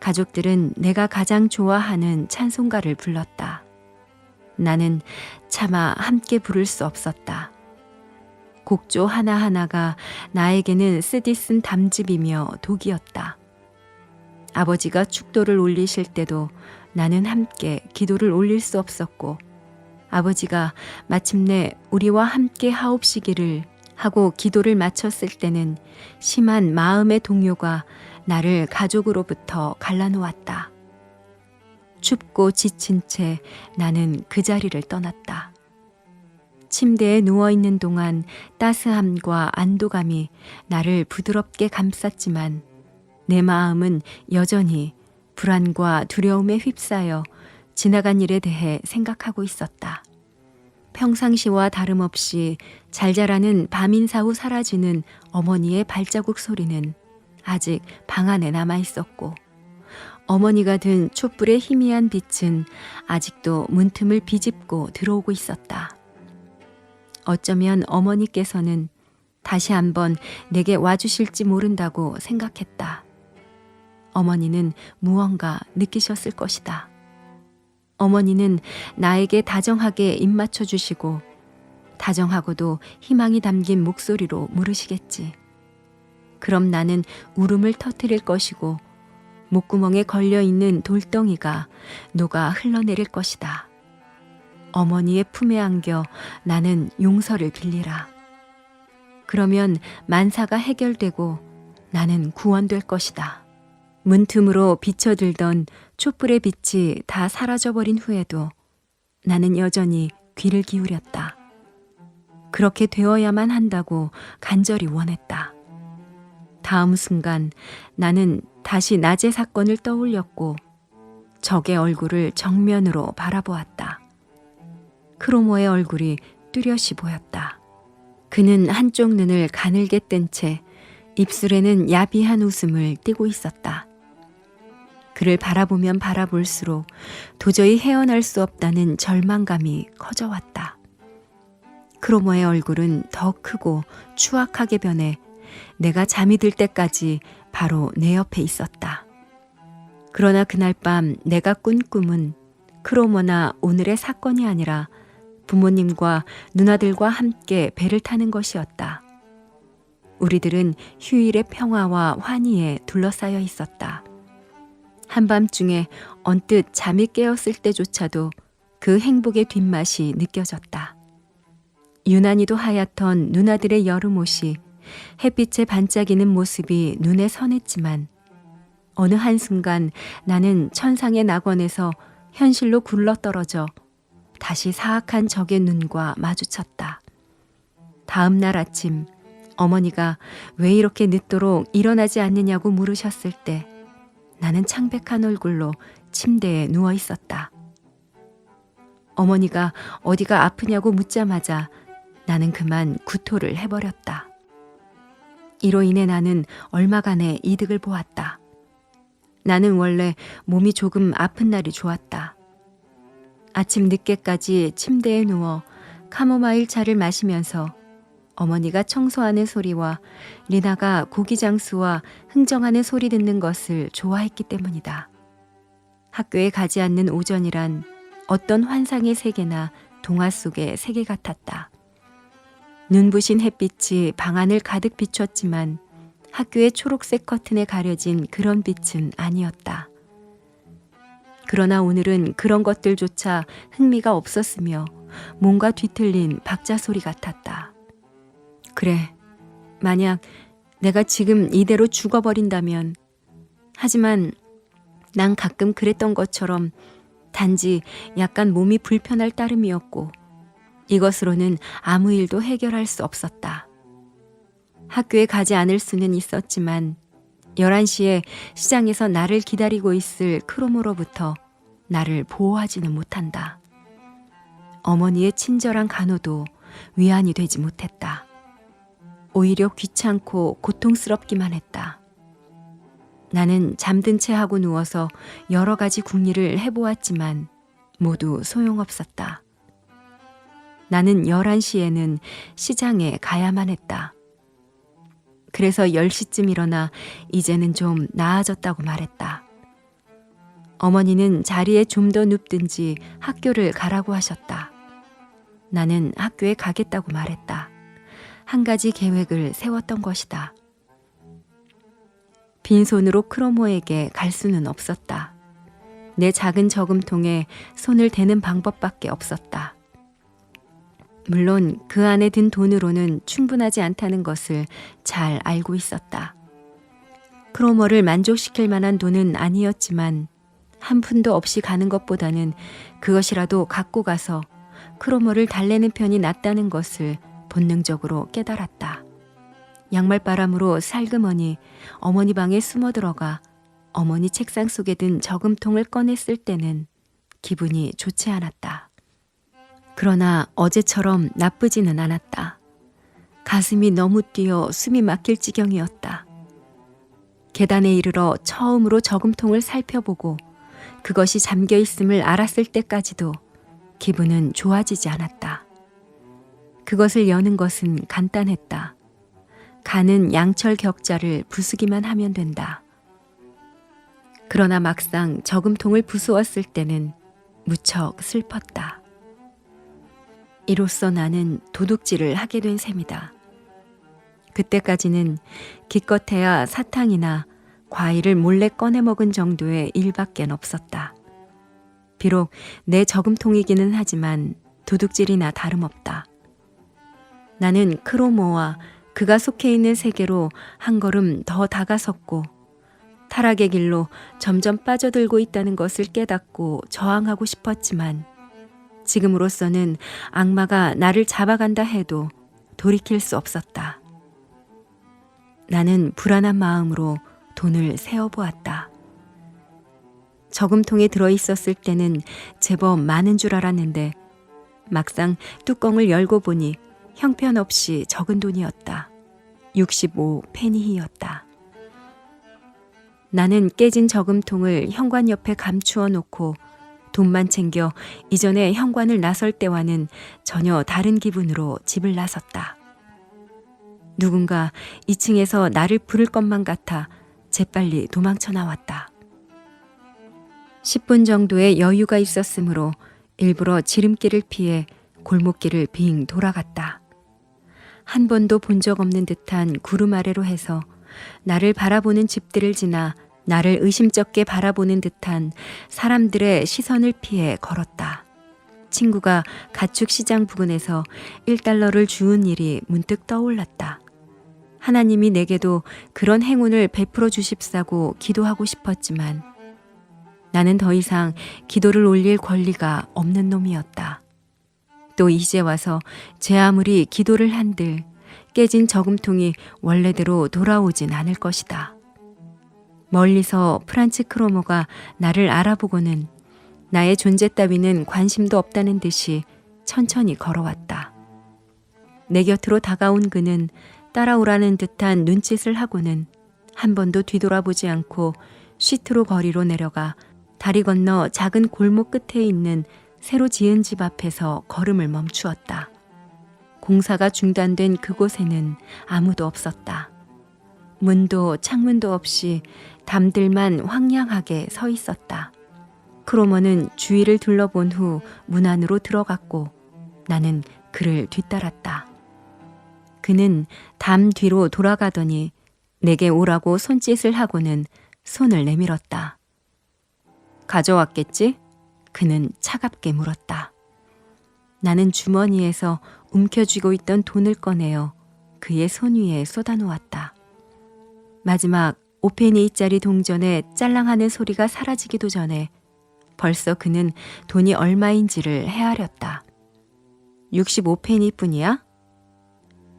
가족들은 내가 가장 좋아하는 찬송가를 불렀다. 나는 차마 함께 부를 수 없었다. 곡조 하나하나가 나에게는 쓰디쓴 담즙이며 독이었다. 아버지가 축도를 올리실 때도 나는 함께 기도를 올릴 수 없었고, 아버지가 마침내 우리와 함께 하옵시기를 하고 기도를 마쳤을 때는 심한 마음의 동요가 나를 가족으로부터 갈라놓았다. 춥고 지친 채 나는 그 자리를 떠났다. 침대에 누워있는 동안 따스함과 안도감이 나를 부드럽게 감쌌지만 내 마음은 여전히 불안과 두려움에 휩싸여 지나간 일에 대해 생각하고 있었다. 평상시와 다름없이 잘 자라는 밤인사 후 사라지는 어머니의 발자국 소리는 아직 방 안에 남아 있었고, 어머니가 든 촛불의 희미한 빛은 아직도 문틈을 비집고 들어오고 있었다. 어쩌면 어머니께서는 다시 한번 내게 와주실지 모른다고 생각했다. 어머니는 무언가 느끼셨을 것이다. 어머니는 나에게 다정하게 입맞춰 주시고 다정하고도 희망이 담긴 목소리로 물으시겠지. 그럼 나는 울음을 터뜨릴 것이고 목구멍에 걸려있는 돌덩이가 녹아 흘러내릴 것이다. 어머니의 품에 안겨 나는 용서를 빌리라. 그러면 만사가 해결되고 나는 구원될 것이다. 문틈으로 비쳐들던 촛불의 빛이 다 사라져버린 후에도 나는 여전히 귀를 기울였다. 그렇게 되어야만 한다고 간절히 원했다. 다음 순간 나는 다시 낮의 사건을 떠올렸고 적의 얼굴을 정면으로 바라보았다. 크로모의 얼굴이 뚜렷이 보였다. 그는 한쪽 눈을 가늘게 뜬 채 입술에는 야비한 웃음을 띠고 있었다. 그를 바라보면 바라볼수록 도저히 헤어날 수 없다는 절망감이 커져왔다. 크로모의 얼굴은 더 크고 추악하게 변해 내가 잠이 들 때까지 바로 내 옆에 있었다. 그러나 그날 밤 내가 꾼 꿈은 크로모나 오늘의 사건이 아니라 부모님과 누나들과 함께 배를 타는 것이었다. 우리들은 휴일의 평화와 환희에 둘러싸여 있었다. 한밤중에 언뜻 잠이 깨었을 때조차도 그 행복의 뒷맛이 느껴졌다. 유난히도 하얗던 누나들의 여름옷이 햇빛에 반짝이는 모습이 눈에 선했지만 어느 한순간 나는 천상의 낙원에서 현실로 굴러떨어져 다시 사악한 적의 눈과 마주쳤다. 다음 날 아침 어머니가 왜 이렇게 늦도록 일어나지 않느냐고 물으셨을 때 나는 창백한 얼굴로 침대에 누워 있었다. 어머니가 어디가 아프냐고 묻자마자 나는 그만 구토를 해버렸다. 이로 인해 나는 얼마간의 이득을 보았다. 나는 원래 몸이 조금 아픈 날이 좋았다. 아침 늦게까지 침대에 누워 카모마일 차를 마시면서 어머니가 청소하는 소리와 리나가 고기 장수와 흥정하는 소리 듣는 것을 좋아했기 때문이다. 학교에 가지 않는 오전이란 어떤 환상의 세계나 동화 속의 세계 같았다. 눈부신 햇빛이 방 안을 가득 비췄지만 학교의 초록색 커튼에 가려진 그런 빛은 아니었다. 그러나 오늘은 그런 것들조차 흥미가 없었으며 뭔가 뒤틀린 박자 소리 같았다. 그래, 만약 내가 지금 이대로 죽어버린다면, 하지만 난 가끔 그랬던 것처럼 단지 약간 몸이 불편할 따름이었고 이것으로는 아무 일도 해결할 수 없었다. 학교에 가지 않을 수는 있었지만 11시에 시장에서 나를 기다리고 있을 크로모로부터 나를 보호하지는 못한다. 어머니의 친절한 간호도 위안이 되지 못했다. 오히려 귀찮고 고통스럽기만 했다. 나는 잠든 채 하고 누워서 여러 가지 궁리를 해보았지만 모두 소용없었다. 나는 11시에는 시장에 가야만 했다. 그래서 10시쯤 일어나 이제는 좀 나아졌다고 말했다. 어머니는 자리에 좀 더 눕든지 학교를 가라고 하셨다. 나는 학교에 가겠다고 말했다. 한 가지 계획을 세웠던 것이다. 빈손으로 크로모에게 갈 수는 없었다. 내 작은 저금통에 손을 대는 방법밖에 없었다. 물론 그 안에 든 돈으로는 충분하지 않다는 것을 잘 알고 있었다. 크로머를 만족시킬 만한 돈은 아니었지만 한 푼도 없이 가는 것보다는 그것이라도 갖고 가서 크로머를 달래는 편이 낫다는 것을 본능적으로 깨달았다. 양말바람으로 살그머니 어머니 방에 숨어 들어가 어머니 책상 속에 든 저금통을 꺼냈을 때는 기분이 좋지 않았다. 그러나 어제처럼 나쁘지는 않았다. 가슴이 너무 뛰어 숨이 막힐 지경이었다. 계단에 이르러 처음으로 저금통을 살펴보고 그것이 잠겨 있음을 알았을 때까지도 기분은 좋아지지 않았다. 그것을 여는 것은 간단했다. 가는 양철 격자를 부수기만 하면 된다. 그러나 막상 저금통을 부수었을 때는 무척 슬펐다. 이로써 나는 도둑질을 하게 된 셈이다. 그때까지는 기껏해야 사탕이나 과일을 몰래 꺼내 먹은 정도의 일밖엔 없었다. 비록 내 저금통이기는 하지만 도둑질이나 다름없다. 나는 크로모와 그가 속해 있는 세계로 한 걸음 더 다가섰고 타락의 길로 점점 빠져들고 있다는 것을 깨닫고 저항하고 싶었지만 지금으로서는 악마가 나를 잡아간다 해도 돌이킬 수 없었다. 나는 불안한 마음으로 돈을 세어보았다. 저금통에 들어있었을 때는 제법 많은 줄 알았는데 막상 뚜껑을 열고 보니 형편없이 적은 돈이었다. 65페니이었다. 나는 깨진 저금통을 현관 옆에 감추어 놓고 돈만 챙겨 이전에 현관을 나설 때와는 전혀 다른 기분으로 집을 나섰다. 누군가 2층에서 나를 부를 것만 같아 재빨리 도망쳐 나왔다. 10분 정도의 여유가 있었으므로 일부러 지름길을 피해 골목길을 빙 돌아갔다. 한 번도 본 적 없는 듯한 구름 아래로 해서 나를 바라보는 집들을 지나 나를 의심쩍게 바라보는 듯한 사람들의 시선을 피해 걸었다. 친구가 가축 시장 부근에서 1달러를 주운 일이 문득 떠올랐다. 하나님이 내게도 그런 행운을 베풀어 주십사고 기도하고 싶었지만 나는 더 이상 기도를 올릴 권리가 없는 놈이었다. 또 이제 와서 제 아무리 기도를 한들 깨진 저금통이 원래대로 돌아오진 않을 것이다. 멀리서 프란츠 크로모가 나를 알아보고는 나의 존재 따위는 관심도 없다는 듯이 천천히 걸어왔다. 내 곁으로 다가온 그는 따라오라는 듯한 눈짓을 하고는 한 번도 뒤돌아보지 않고 시트로 거리로 내려가 다리 건너 작은 골목 끝에 있는 새로 지은 집 앞에서 걸음을 멈추었다. 공사가 중단된 그곳에는 아무도 없었다. 문도 창문도 없이 담들만 황량하게 서 있었다. 크로머는 주위를 둘러본 후 문 안으로 들어갔고 나는 그를 뒤따랐다. 그는 담 뒤로 돌아가더니 내게 오라고 손짓을 하고는 손을 내밀었다. 가져왔겠지? 그는 차갑게 물었다. 나는 주머니에서 움켜쥐고 있던 돈을 꺼내어 그의 손 위에 쏟아놓았다. 마지막 5페니짜리 동전에 짤랑하는 소리가 사라지기도 전에 벌써 그는 돈이 얼마인지를 헤아렸다. 65페니뿐이야?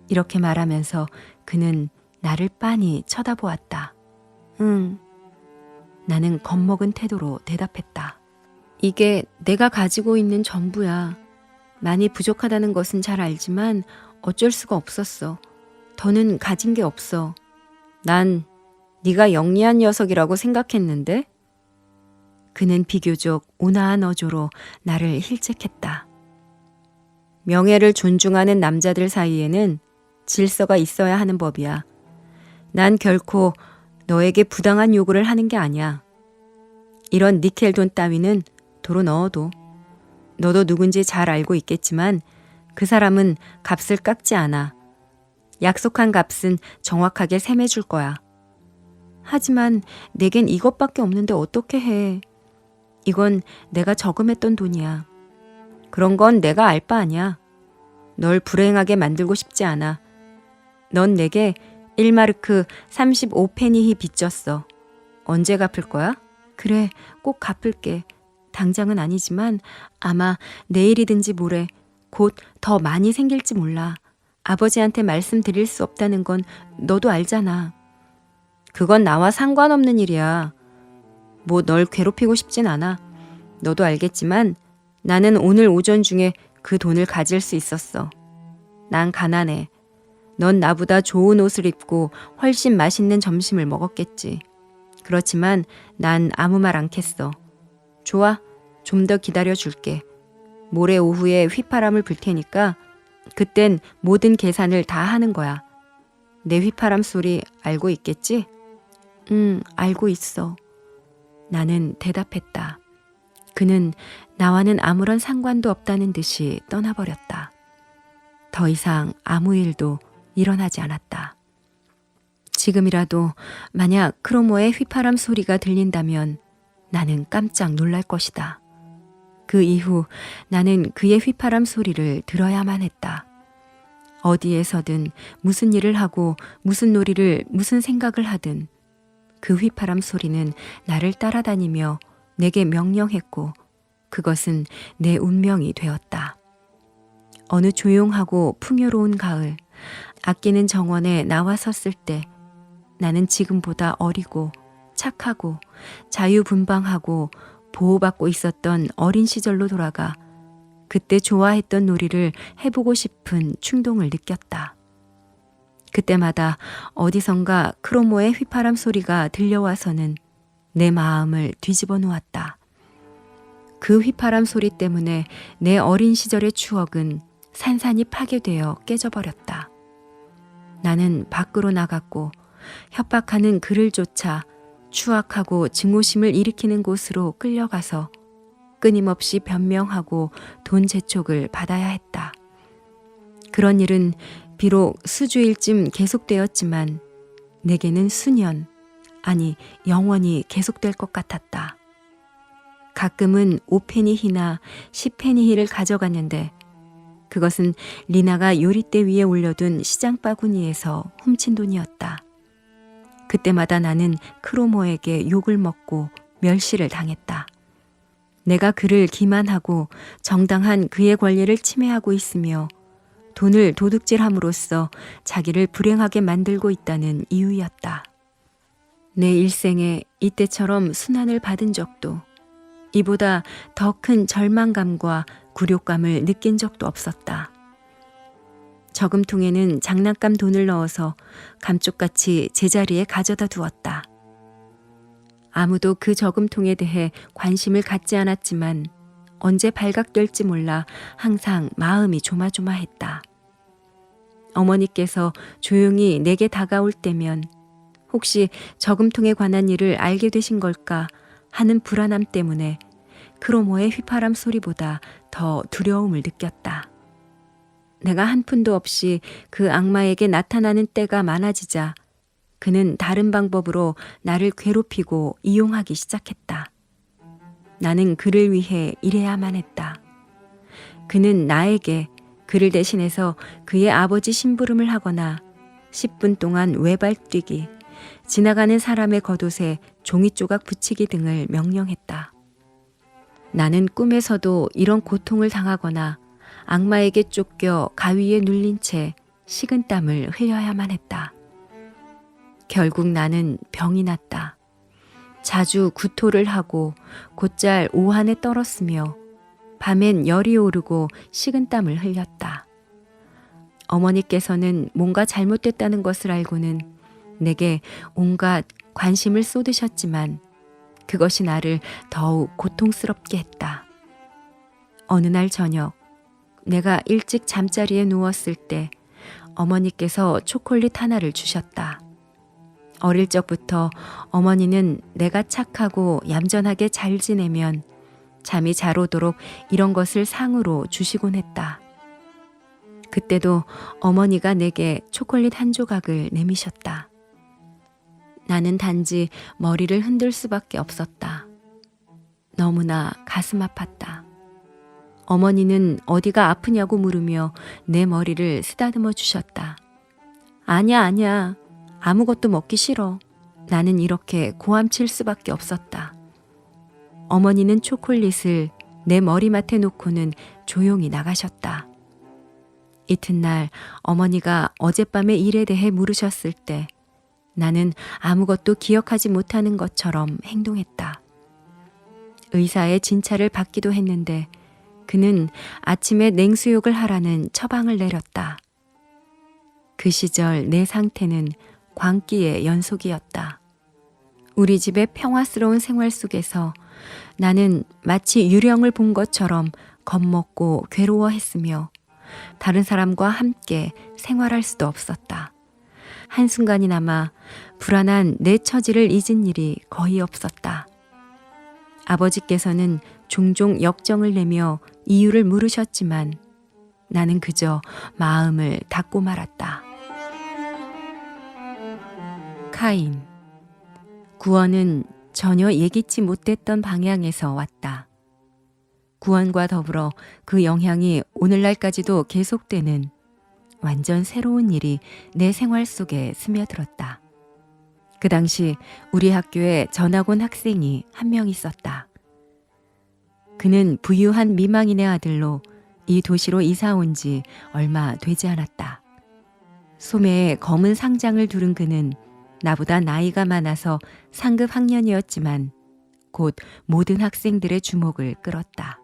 이렇게 말하면서 그는 나를 빤히 쳐다보았다. 응. 나는 겁먹은 태도로 대답했다. 이게 내가 가지고 있는 전부야. 많이 부족하다는 것은 잘 알지만 어쩔 수가 없었어. 더는 가진 게 없어. 난 네가 영리한 녀석이라고 생각했는데? 그는 비교적 온화한 어조로 나를 힐책했다. 명예를 존중하는 남자들 사이에는 질서가 있어야 하는 법이야. 난 결코 너에게 부당한 요구를 하는 게 아니야. 이런 니켈 돈 따위는 도로 넣어도. 너도 누군지 잘 알고 있겠지만 그 사람은 값을 깎지 않아. 약속한 값은 정확하게 셈해줄 거야. 하지만 내겐 이것밖에 없는데 어떻게 해. 이건 내가 저금했던 돈이야. 그런 건 내가 알 바 아니야. 널 불행하게 만들고 싶지 않아. 넌 내게 1마르크 35페니히 빚졌어. 언제 갚을 거야? 그래, 꼭 갚을게. 당장은 아니지만 아마 내일이든지 모레 곧 더 많이 생길지 몰라. 아버지한테 말씀드릴 수 없다는 건 너도 알잖아. 그건 나와 상관없는 일이야. 뭐 널 괴롭히고 싶진 않아. 너도 알겠지만 나는 오늘 오전 중에 그 돈을 가질 수 있었어. 난 가난해. 넌 나보다 좋은 옷을 입고 훨씬 맛있는 점심을 먹었겠지. 그렇지만 난 아무 말 않겠어. 좋아, 좀 더 기다려줄게. 모레 오후에 휘파람을 불 테니까 그땐 모든 계산을 다 하는 거야. 내 휘파람 소리 알고 있겠지? 응, 알고 있어. 나는 대답했다. 그는 나와는 아무런 상관도 없다는 듯이 떠나버렸다. 더 이상 아무 일도 일어나지 않았다. 지금이라도 만약 크로모의 휘파람 소리가 들린다면 나는 깜짝 놀랄 것이다. 그 이후 나는 그의 휘파람 소리를 들어야만 했다. 어디에서든 무슨 일을 하고 무슨 놀이를 무슨 생각을 하든 그 휘파람 소리는 나를 따라다니며 내게 명령했고 그것은 내 운명이 되었다. 어느 조용하고 풍요로운 가을, 아끼는 정원에 나와 섰을 때 나는 지금보다 어리고 착하고 자유분방하고 보호받고 있었던 어린 시절로 돌아가 그때 좋아했던 놀이를 해보고 싶은 충동을 느꼈다. 그때마다 어디선가 크로모의 휘파람 소리가 들려와서는 내 마음을 뒤집어 놓았다. 그 휘파람 소리 때문에 내 어린 시절의 추억은 산산이 파괴되어 깨져버렸다. 나는 밖으로 나갔고 협박하는 그를 쫓아 추악하고 증오심을 일으키는 곳으로 끌려가서 끊임없이 변명하고 돈 재촉을 받아야 했다. 그런 일은 비록 수주일쯤 계속되었지만 내게는 수년, 아니 영원히 계속될 것 같았다. 가끔은 5페니히나 10페니히를 가져갔는데 그것은 리나가 요리대 위에 올려둔 시장 바구니에서 훔친 돈이었다. 그때마다 나는 크로모에게 욕을 먹고 멸시를 당했다. 내가 그를 기만하고 정당한 그의 권리를 침해하고 있으며 돈을 도둑질함으로써 자기를 불행하게 만들고 있다는 이유였다. 내 일생에 이때처럼 순환을 받은 적도 이보다 더 큰 절망감과 굴욕감을 느낀 적도 없었다. 저금통에는 장난감 돈을 넣어서 감쪽같이 제자리에 가져다 두었다. 아무도 그 저금통에 대해 관심을 갖지 않았지만 언제 발각될지 몰라 항상 마음이 조마조마했다. 어머니께서 조용히 내게 다가올 때면 혹시 저금통에 관한 일을 알게 되신 걸까 하는 불안함 때문에 크로모의 휘파람 소리보다 더 두려움을 느꼈다. 내가 한 푼도 없이 그 악마에게 나타나는 때가 많아지자 그는 다른 방법으로 나를 괴롭히고 이용하기 시작했다. 나는 그를 위해 일해야만 했다. 그는 나에게 그를 대신해서 그의 아버지 심부름을 하거나 10분 동안 외발 뛰기, 지나가는 사람의 겉옷에 종이 조각 붙이기 등을 명령했다. 나는 꿈에서도 이런 고통을 당하거나 악마에게 쫓겨 가위에 눌린 채 식은땀을 흘려야만 했다. 결국 나는 병이 났다. 자주 구토를 하고 곧잘 오한에 떨었으며 밤엔 열이 오르고 식은땀을 흘렸다. 어머니께서는 뭔가 잘못됐다는 것을 알고는 내게 온갖 관심을 쏟으셨지만 그것이 나를 더욱 고통스럽게 했다. 어느 날 저녁 내가 일찍 잠자리에 누웠을 때 어머니께서 초콜릿 하나를 주셨다. 어릴 적부터 어머니는 내가 착하고 얌전하게 잘 지내면 잠이 잘 오도록 이런 것을 상으로 주시곤 했다. 그때도 어머니가 내게 초콜릿 한 조각을 내미셨다. 나는 단지 머리를 흔들 수밖에 없었다. 너무나 가슴 아팠다. 어머니는 어디가 아프냐고 물으며 내 머리를 쓰다듬어 주셨다. 아냐, 아냐. 아무것도 먹기 싫어. 나는 이렇게 고함칠 수밖에 없었다. 어머니는 초콜릿을 내 머리맡에 놓고는 조용히 나가셨다. 이튿날 어머니가 어젯밤의 일에 대해 물으셨을 때 나는 아무것도 기억하지 못하는 것처럼 행동했다. 의사의 진찰을 받기도 했는데 그는 아침에 냉수욕을 하라는 처방을 내렸다. 그 시절 내 상태는 광기의 연속이었다. 우리 집의 평화스러운 생활 속에서 나는 마치 유령을 본 것처럼 겁먹고 괴로워했으며 다른 사람과 함께 생활할 수도 없었다. 한순간이나마 불안한 내 처지를 잊은 일이 거의 없었다. 아버지께서는 종종 역정을 내며 이유를 물으셨지만 나는 그저 마음을 닫고 말았다. 카인. 구원은 전혀 예기치 못했던 방향에서 왔다. 구원과 더불어 그 영향이 오늘날까지도 계속되는 완전 새로운 일이 내 생활 속에 스며들었다. 그 당시 우리 학교에 전학 온 학생이 한 명 있었다. 그는 부유한 미망인의 아들로 이 도시로 이사 온 지 얼마 되지 않았다. 소매에 검은 상장을 두른 그는 나보다 나이가 많아서 상급 학년이었지만 곧 모든 학생들의 주목을 끌었다.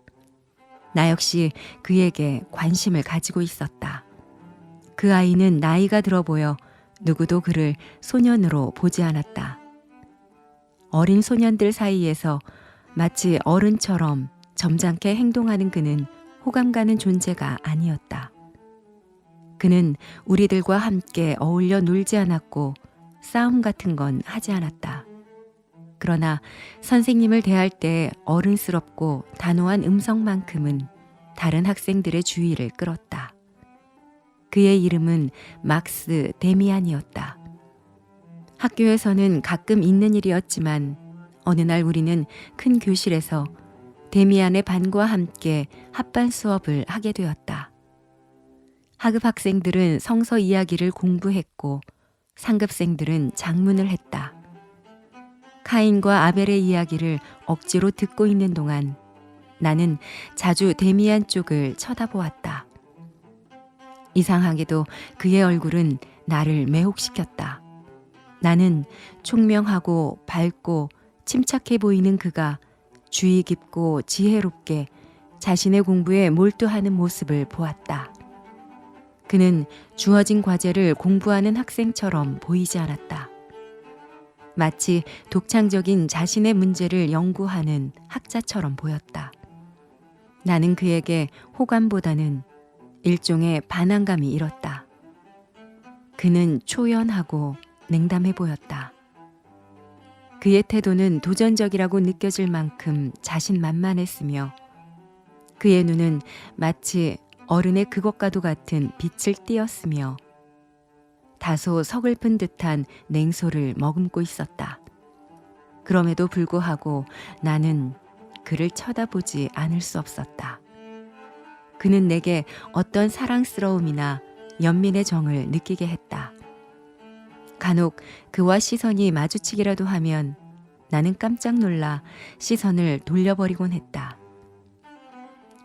나 역시 그에게 관심을 가지고 있었다. 그 아이는 나이가 들어 보여 누구도 그를 소년으로 보지 않았다. 어린 소년들 사이에서 마치 어른처럼 점잖게 행동하는 그는 호감 가는 존재가 아니었다. 그는 우리들과 함께 어울려 놀지 않았고 싸움 같은 건 하지 않았다. 그러나 선생님을 대할 때 어른스럽고 단호한 음성만큼은 다른 학생들의 주의를 끌었다. 그의 이름은 막스 데미안이었다. 학교에서는 가끔 있는 일이었지만 어느 날 우리는 큰 교실에서 데미안의 반과 함께 합반 수업을 하게 되었다. 하급 학생들은 성서 이야기를 공부했고 상급생들은 작문을 했다. 카인과 아벨의 이야기를 억지로 듣고 있는 동안 나는 자주 데미안 쪽을 쳐다보았다. 이상하게도 그의 얼굴은 나를 매혹시켰다. 나는 총명하고 밝고 침착해 보이는 그가 주의 깊고 지혜롭게 자신의 공부에 몰두하는 모습을 보았다. 그는 주어진 과제를 공부하는 학생처럼 보이지 않았다. 마치 독창적인 자신의 문제를 연구하는 학자처럼 보였다. 나는 그에게 호감보다는 일종의 반항감이 일었다. 그는 초연하고 냉담해 보였다. 그의 태도는 도전적이라고 느껴질 만큼 자신만만했으며 그의 눈은 마치 어른의 그것과도 같은 빛을 띠었으며 다소 서글픈 듯한 냉소를 머금고 있었다. 그럼에도 불구하고 나는 그를 쳐다보지 않을 수 없었다. 그는 내게 어떤 사랑스러움이나 연민의 정을 느끼게 했다. 간혹 그와 시선이 마주치기라도 하면 나는 깜짝 놀라 시선을 돌려버리곤 했다.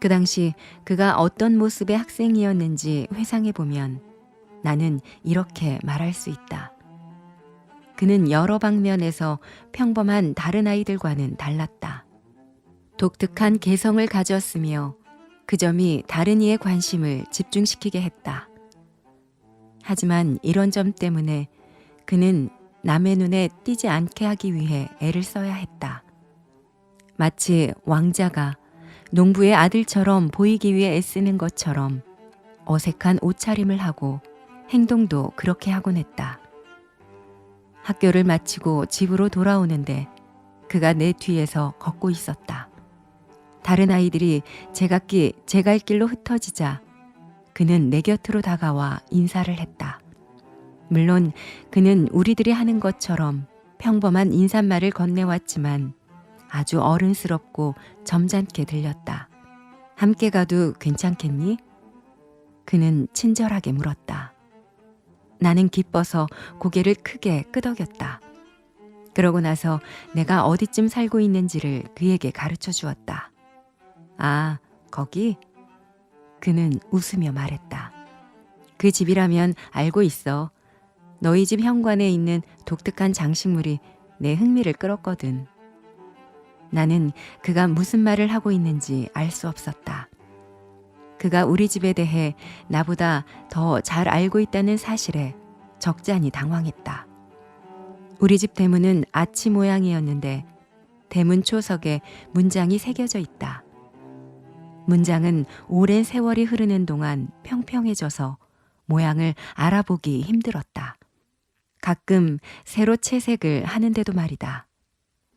그 당시 그가 어떤 모습의 학생이었는지 회상해보면 나는 이렇게 말할 수 있다. 그는 여러 방면에서 평범한 다른 아이들과는 달랐다. 독특한 개성을 가졌으며 그 점이 다른 이의 관심을 집중시키게 했다. 하지만 이런 점 때문에 그는 남의 눈에 띄지 않게 하기 위해 애를 써야 했다. 마치 왕자가 농부의 아들처럼 보이기 위해 애쓰는 것처럼 어색한 옷차림을 하고 행동도 그렇게 하곤 했다. 학교를 마치고 집으로 돌아오는데 그가 내 뒤에서 걷고 있었다. 다른 아이들이 제각기 제 갈 길로 흩어지자 그는 내 곁으로 다가와 인사를 했다. 물론 그는 우리들이 하는 것처럼 평범한 인사말을 건네왔지만 아주 어른스럽고 점잖게 들렸다. 함께 가도 괜찮겠니? 그는 친절하게 물었다. 나는 기뻐서 고개를 크게 끄덕였다. 그러고 나서 내가 어디쯤 살고 있는지를 그에게 가르쳐 주었다. 아, 거기? 그는 웃으며 말했다. 그 집이라면 알고 있어. 너희 집 현관에 있는 독특한 장식물이 내 흥미를 끌었거든. 나는 그가 무슨 말을 하고 있는지 알 수 없었다. 그가 우리 집에 대해 나보다 더 잘 알고 있다는 사실에 적잖이 당황했다. 우리 집 대문은 아치 모양이었는데 대문 초석에 문장이 새겨져 있다. 문장은 오랜 세월이 흐르는 동안 평평해져서 모양을 알아보기 힘들었다. 가끔 새로 채색을 하는데도 말이다.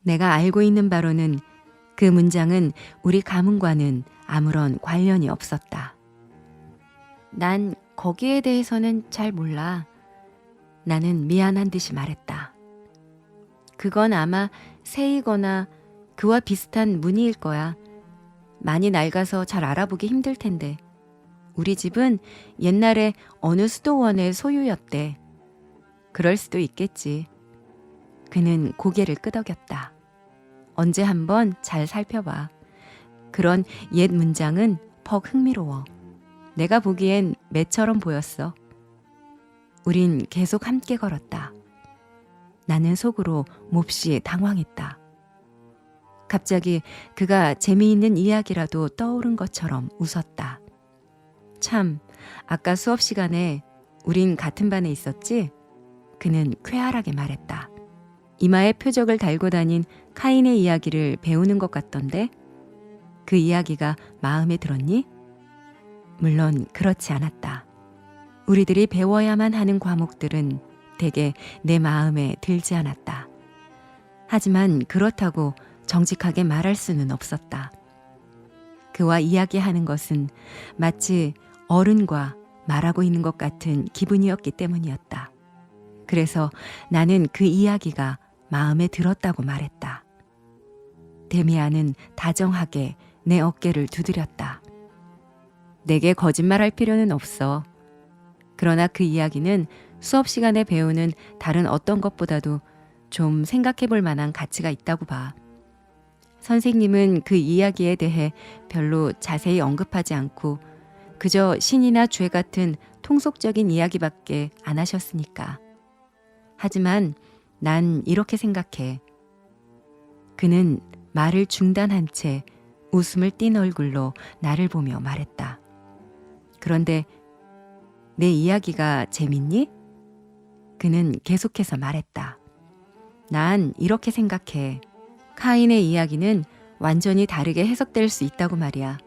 내가 알고 있는 바로는 그 문장은 우리 가문과는 아무런 관련이 없었다. 난 거기에 대해서는 잘 몰라. 나는 미안한 듯이 말했다. 그건 아마 새이거나 그와 비슷한 무늬일 거야. 많이 낡아서 잘 알아보기 힘들 텐데. 우리 집은 옛날에 어느 수도원의 소유였대. 그럴 수도 있겠지. 그는 고개를 끄덕였다. 언제 한번 잘 살펴봐. 그런 옛 문장은 퍽 흥미로워. 내가 보기엔 매처럼 보였어. 우린 계속 함께 걸었다. 나는 속으로 몹시 당황했다. 갑자기 그가 재미있는 이야기라도 떠오른 것처럼 웃었다. 참, 아까 수업 시간에 우린 같은 반에 있었지? 그는 쾌활하게 말했다. 이마에 표적을 달고 다닌 카인의 이야기를 배우는 것 같던데? 그 이야기가 마음에 들었니? 물론 그렇지 않았다. 우리들이 배워야만 하는 과목들은 대개 내 마음에 들지 않았다. 하지만 그렇다고 정직하게 말할 수는 없었다. 그와 이야기하는 것은 마치 어른과 말하고 있는 것 같은 기분이었기 때문이었다. 그래서 나는 그 이야기가 마음에 들었다고 말했다. 데미안은 다정하게 내 어깨를 두드렸다. 내게 거짓말할 필요는 없어. 그러나 그 이야기는 수업 시간에 배우는 다른 어떤 것보다도 좀 생각해 볼 만한 가치가 있다고 봐. 선생님은 그 이야기에 대해 별로 자세히 언급하지 않고 그저 신이나 죄 같은 통속적인 이야기밖에 안 하셨으니까. 하지만 난 이렇게 생각해. 그는 말을 중단한 채 웃음을 띤 얼굴로 나를 보며 말했다. 그런데 내 이야기가 재밌니? 그는 계속해서 말했다. 난 이렇게 생각해. 카인의 이야기는 완전히 다르게 해석될 수 있다고 말이야.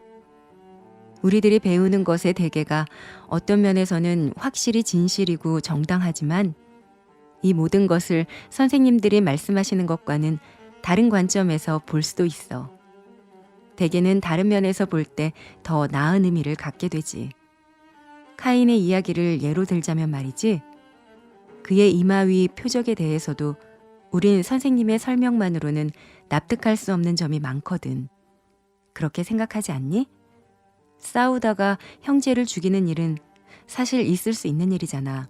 우리들이 배우는 것의 대개가 어떤 면에서는 확실히 진실이고 정당하지만 이 모든 것을 선생님들이 말씀하시는 것과는 다른 관점에서 볼 수도 있어. 대개는 다른 면에서 볼 때 더 나은 의미를 갖게 되지. 카인의 이야기를 예로 들자면 말이지. 그의 이마 위 표적에 대해서도 우린 선생님의 설명만으로는 납득할 수 없는 점이 많거든. 그렇게 생각하지 않니? 싸우다가 형제를 죽이는 일은 사실 있을 수 있는 일이잖아.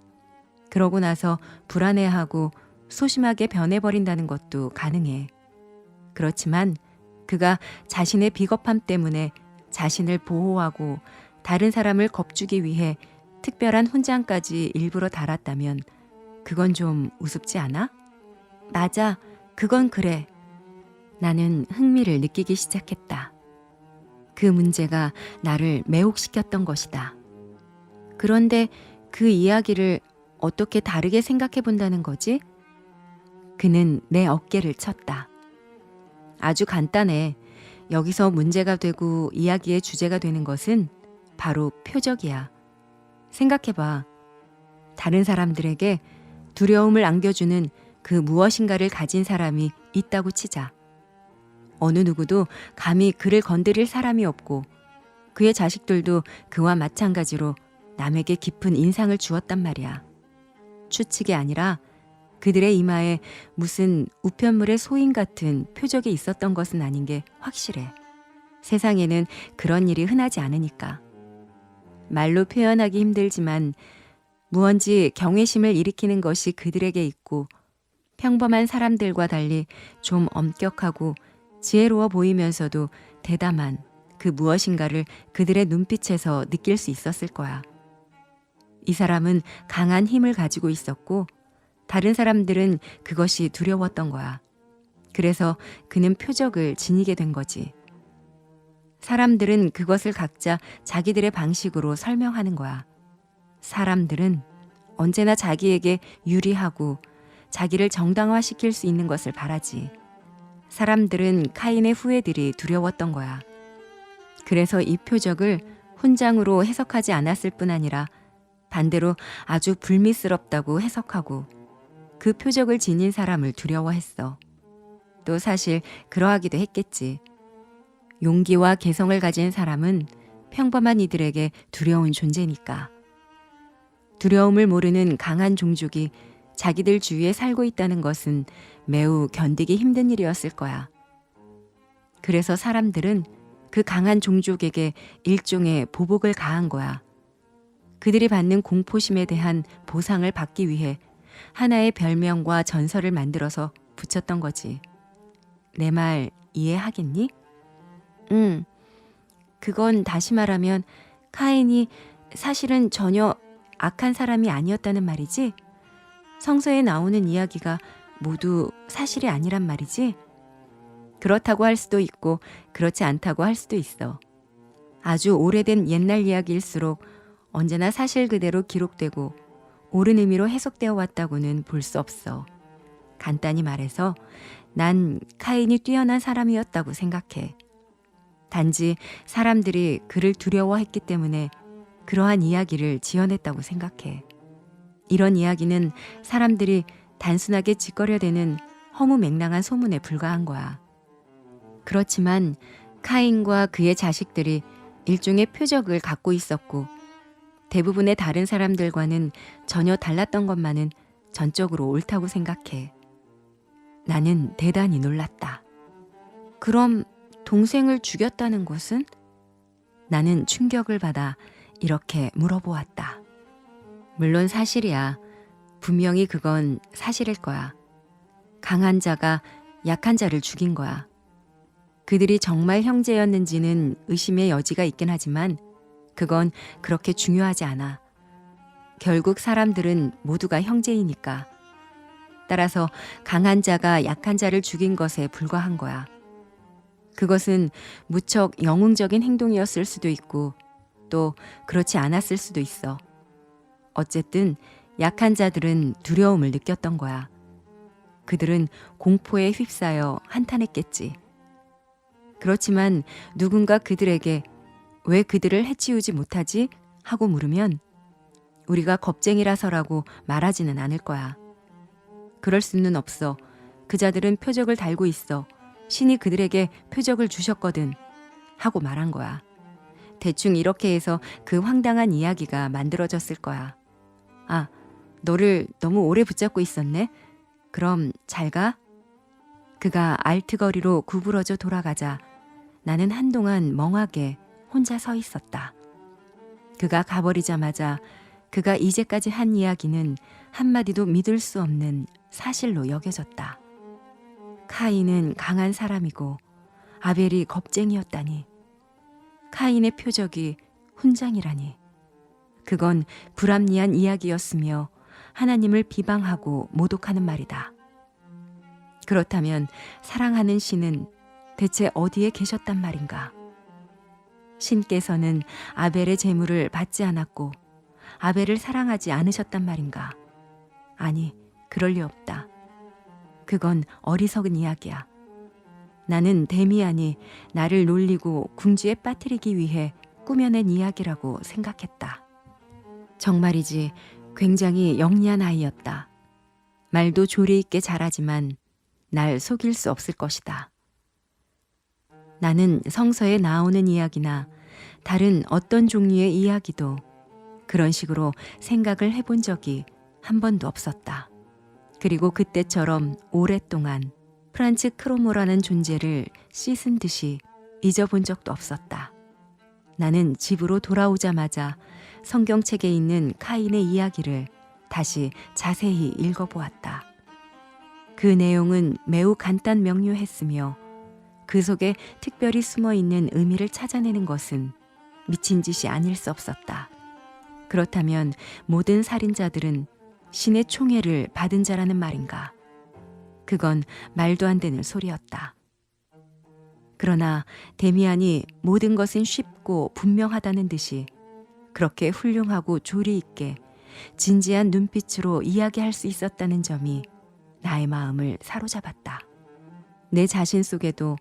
그러고 나서 불안해하고 소심하게 변해버린다는 것도 가능해. 그렇지만 그가 자신의 비겁함 때문에 자신을 보호하고 다른 사람을 겁주기 위해 특별한 훈장까지 일부러 달았다면 그건 좀 우습지 않아? 맞아, 그건 그래. 나는 흥미를 느끼기 시작했다. 그 문제가 나를 매혹시켰던 것이다. 그런데 그 이야기를 어떻게 다르게 생각해 본다는 거지? 그는 내 어깨를 쳤다. 아주 간단해. 여기서 문제가 되고 이야기의 주제가 되는 것은 바로 표적이야. 생각해봐. 다른 사람들에게 두려움을 안겨주는 그 무엇인가를 가진 사람이 있다고 치자. 어느 누구도 감히 그를 건드릴 사람이 없고 그의 자식들도 그와 마찬가지로 남에게 깊은 인상을 주었단 말이야. 추측이 아니라 그들의 이마에 무슨 우편물의 소인 같은 표적이 있었던 것은 아닌 게 확실해. 세상에는 그런 일이 흔하지 않으니까. 말로 표현하기 힘들지만 무언지 경외심을 일으키는 것이 그들에게 있고 평범한 사람들과 달리 좀 엄격하고 지혜로워 보이면서도 대담한 그 무엇인가를 그들의 눈빛에서 느낄 수 있었을 거야. 이 사람은 강한 힘을 가지고 있었고 다른 사람들은 그것이 두려웠던 거야. 그래서 그는 표적을 지니게 된 거지. 사람들은 그것을 각자 자기들의 방식으로 설명하는 거야. 사람들은 언제나 자기에게 유리하고 자기를 정당화시킬 수 있는 것을 바라지. 사람들은 카인의 후예들이 두려웠던 거야. 그래서 이 표적을 훈장으로 해석하지 않았을 뿐 아니라 반대로 아주 불미스럽다고 해석하고 그 표적을 지닌 사람을 두려워했어. 또 사실 그러하기도 했겠지. 용기와 개성을 가진 사람은 평범한 이들에게 두려운 존재니까. 두려움을 모르는 강한 종족이 자기들 주위에 살고 있다는 것은 매우 견디기 힘든 일이었을 거야. 그래서 사람들은 그 강한 종족에게 일종의 보복을 가한 거야. 그들이 받는 공포심에 대한 보상을 받기 위해 하나의 별명과 전설을 만들어서 붙였던 거지. 내 말 이해하겠니? 응. 그건 다시 말하면 카인이 사실은 전혀 악한 사람이 아니었다는 말이지? 성서에 나오는 이야기가 모두 사실이 아니란 말이지? 그렇다고 할 수도 있고 그렇지 않다고 할 수도 있어. 아주 오래된 옛날 이야기일수록 언제나 사실 그대로 기록되고 옳은 의미로 해석되어 왔다고는 볼 수 없어. 간단히 말해서 난 카인이 뛰어난 사람이었다고 생각해. 단지 사람들이 그를 두려워했기 때문에 그러한 이야기를 지어냈다고 생각해. 이런 이야기는 사람들이 단순하게 짓거려대는 허무맹랑한 소문에 불과한 거야. 그렇지만 카인과 그의 자식들이 일종의 표적을 갖고 있었고 대부분의 다른 사람들과는 전혀 달랐던 것만은 전적으로 옳다고 생각해. 나는 대단히 놀랐다. 그럼 동생을 죽였다는 것은? 나는 충격을 받아 이렇게 물어보았다. 물론 사실이야. 분명히 그건 사실일 거야. 강한 자가 약한 자를 죽인 거야. 그들이 정말 형제였는지는 의심의 여지가 있긴 하지만 그건 그렇게 중요하지 않아. 결국 사람들은 모두가 형제이니까. 따라서 강한 자가 약한 자를 죽인 것에 불과한 거야. 그것은 무척 영웅적인 행동이었을 수도 있고 또 그렇지 않았을 수도 있어. 어쨌든 약한 자들은 두려움을 느꼈던 거야. 그들은 공포에 휩싸여 한탄했겠지. 그렇지만 누군가 그들에게 왜 그들을 해치우지 못하지? 하고 물으면 우리가 겁쟁이라서라고 말하지는 않을 거야. 그럴 수는 없어. 그 자들은 표적을 달고 있어. 신이 그들에게 표적을 주셨거든. 하고 말한 거야. 대충 이렇게 해서 그 황당한 이야기가 만들어졌을 거야. 아, 너를 너무 오래 붙잡고 있었네. 그럼 잘 가. 그가 알트거리로 구부러져 돌아가자 나는 한동안 멍하게 혼자 서 있었다. 그가 가버리자마자 그가 이제까지 한 이야기는 한마디도 믿을 수 없는 사실로 여겨졌다. 카인은 강한 사람이고 아벨이 겁쟁이였다니. 카인의 표적이 훈장이라니. 그건 불합리한 이야기였으며 하나님을 비방하고 모독하는 말이다. 그렇다면 사랑하는 신은 대체 어디에 계셨단 말인가? 신께서는 아벨의 제물을 받지 않았고 아벨을 사랑하지 않으셨단 말인가? 아니, 그럴 리 없다. 그건 어리석은 이야기야. 나는 데미안이 나를 놀리고 궁지에 빠뜨리기 위해 꾸며낸 이야기라고 생각했다. 정말이지 굉장히 영리한 아이였다. 말도 조리 있게 잘하지만 날 속일 수 없을 것이다. 나는 성서에 나오는 이야기나 다른 어떤 종류의 이야기도 그런 식으로 생각을 해본 적이 한 번도 없었다. 그리고 그때처럼 오랫동안 프란츠 크로모라는 존재를 씻은 듯이 잊어본 적도 없었다. 나는 집으로 돌아오자마자 성경책에 있는 카인의 이야기를 다시 자세히 읽어보았다. 그 내용은 매우 간단 명료했으며 그 속에 특별히 숨어있는 의미를 찾아내는 것은 미친 짓이 아닐 수 없었다. 그렇다면 모든 살인자들은 신의 총애를 받은 자라는 말인가? 그건 말도 안 되는 소리였다. 그러나 데미안이 모든 것은 쉽고 분명하다는 듯이 그렇게 훌륭하고 조리 있게 진지한 눈빛으로 이야기할 수 있었다는 점이 나의 마음을 사로잡았다. 내 자신 속에도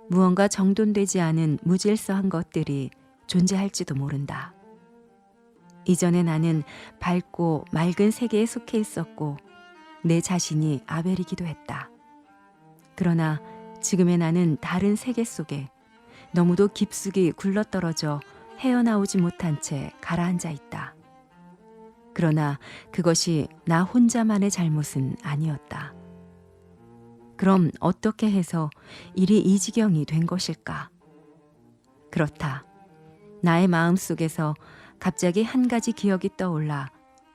무언가 정돈되지 않은 무질서한 것들이 존재할지도 모른다. 이전에 나는 밝고 맑은 세계에 속해 있었고 내 자신이 아벨이기도 했다. 그러나 지금의 나는 다른 세계 속에 너무도 깊숙이 굴러떨어져 헤어나오지 못한 채 가라앉아 있다. 그러나 그것이 나 혼자만의 잘못은 아니었다. 그럼 어떻게 해서 일이 이 지경이 된 것일까? 그렇다. 나의 마음 속에서 갑자기 한 가지 기억이 떠올라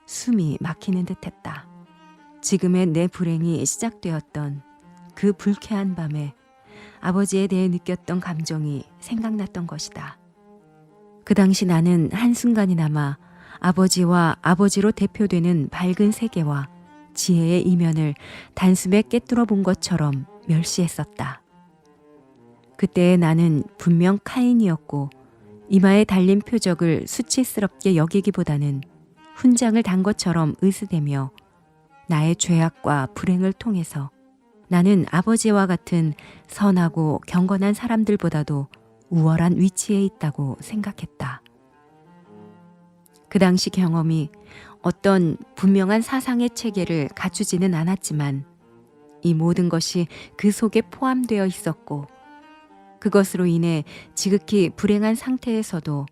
숨이 막히는 듯했다. 지금의 내 불행이 시작되었던 그 불쾌한 밤에 아버지에 대해 느꼈던 감정이 생각났던 것이다. 그 당시 나는 한순간이나마 아버지와 아버지로 대표되는 밝은 세계와 지혜의 이면을 단숨에 꿰뚫어 본 것처럼 멸시했었다. 그때의 나는 분명 카인이었고 이마에 달린 표적을 수치스럽게 여기기보다는 훈장을 단 것처럼 으스대며 나의 죄악과 불행을 통해서 나는 아버지와 같은 선하고 경건한 사람들보다도 우월한 위치에 있다고 생각했다. 그 당시 경험이 어떤 분명한 사상의 체계를 갖추지는 않았지만 이 모든 것이 그 속에 포함되어 있었고 그것으로 인해 지극히 불행한 상태에서도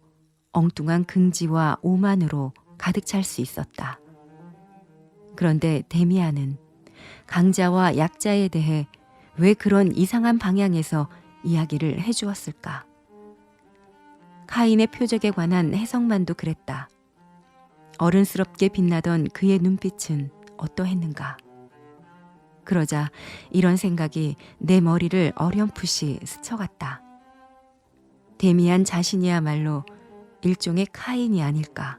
엉뚱한 긍지와 오만으로 가득 찰 수 있었다. 그런데 데미안은 강자와 약자에 대해 왜 그런 이상한 방향에서 이야기를 해주었을까? 카인의 표적에 관한 해석만도 그랬다. 어른스럽게 빛나던 그의 눈빛은 어떠했는가? 그러자 이런 생각이 내 머리를 어렴풋이 스쳐갔다. 데미안 자신이야말로 일종의 카인이 아닐까?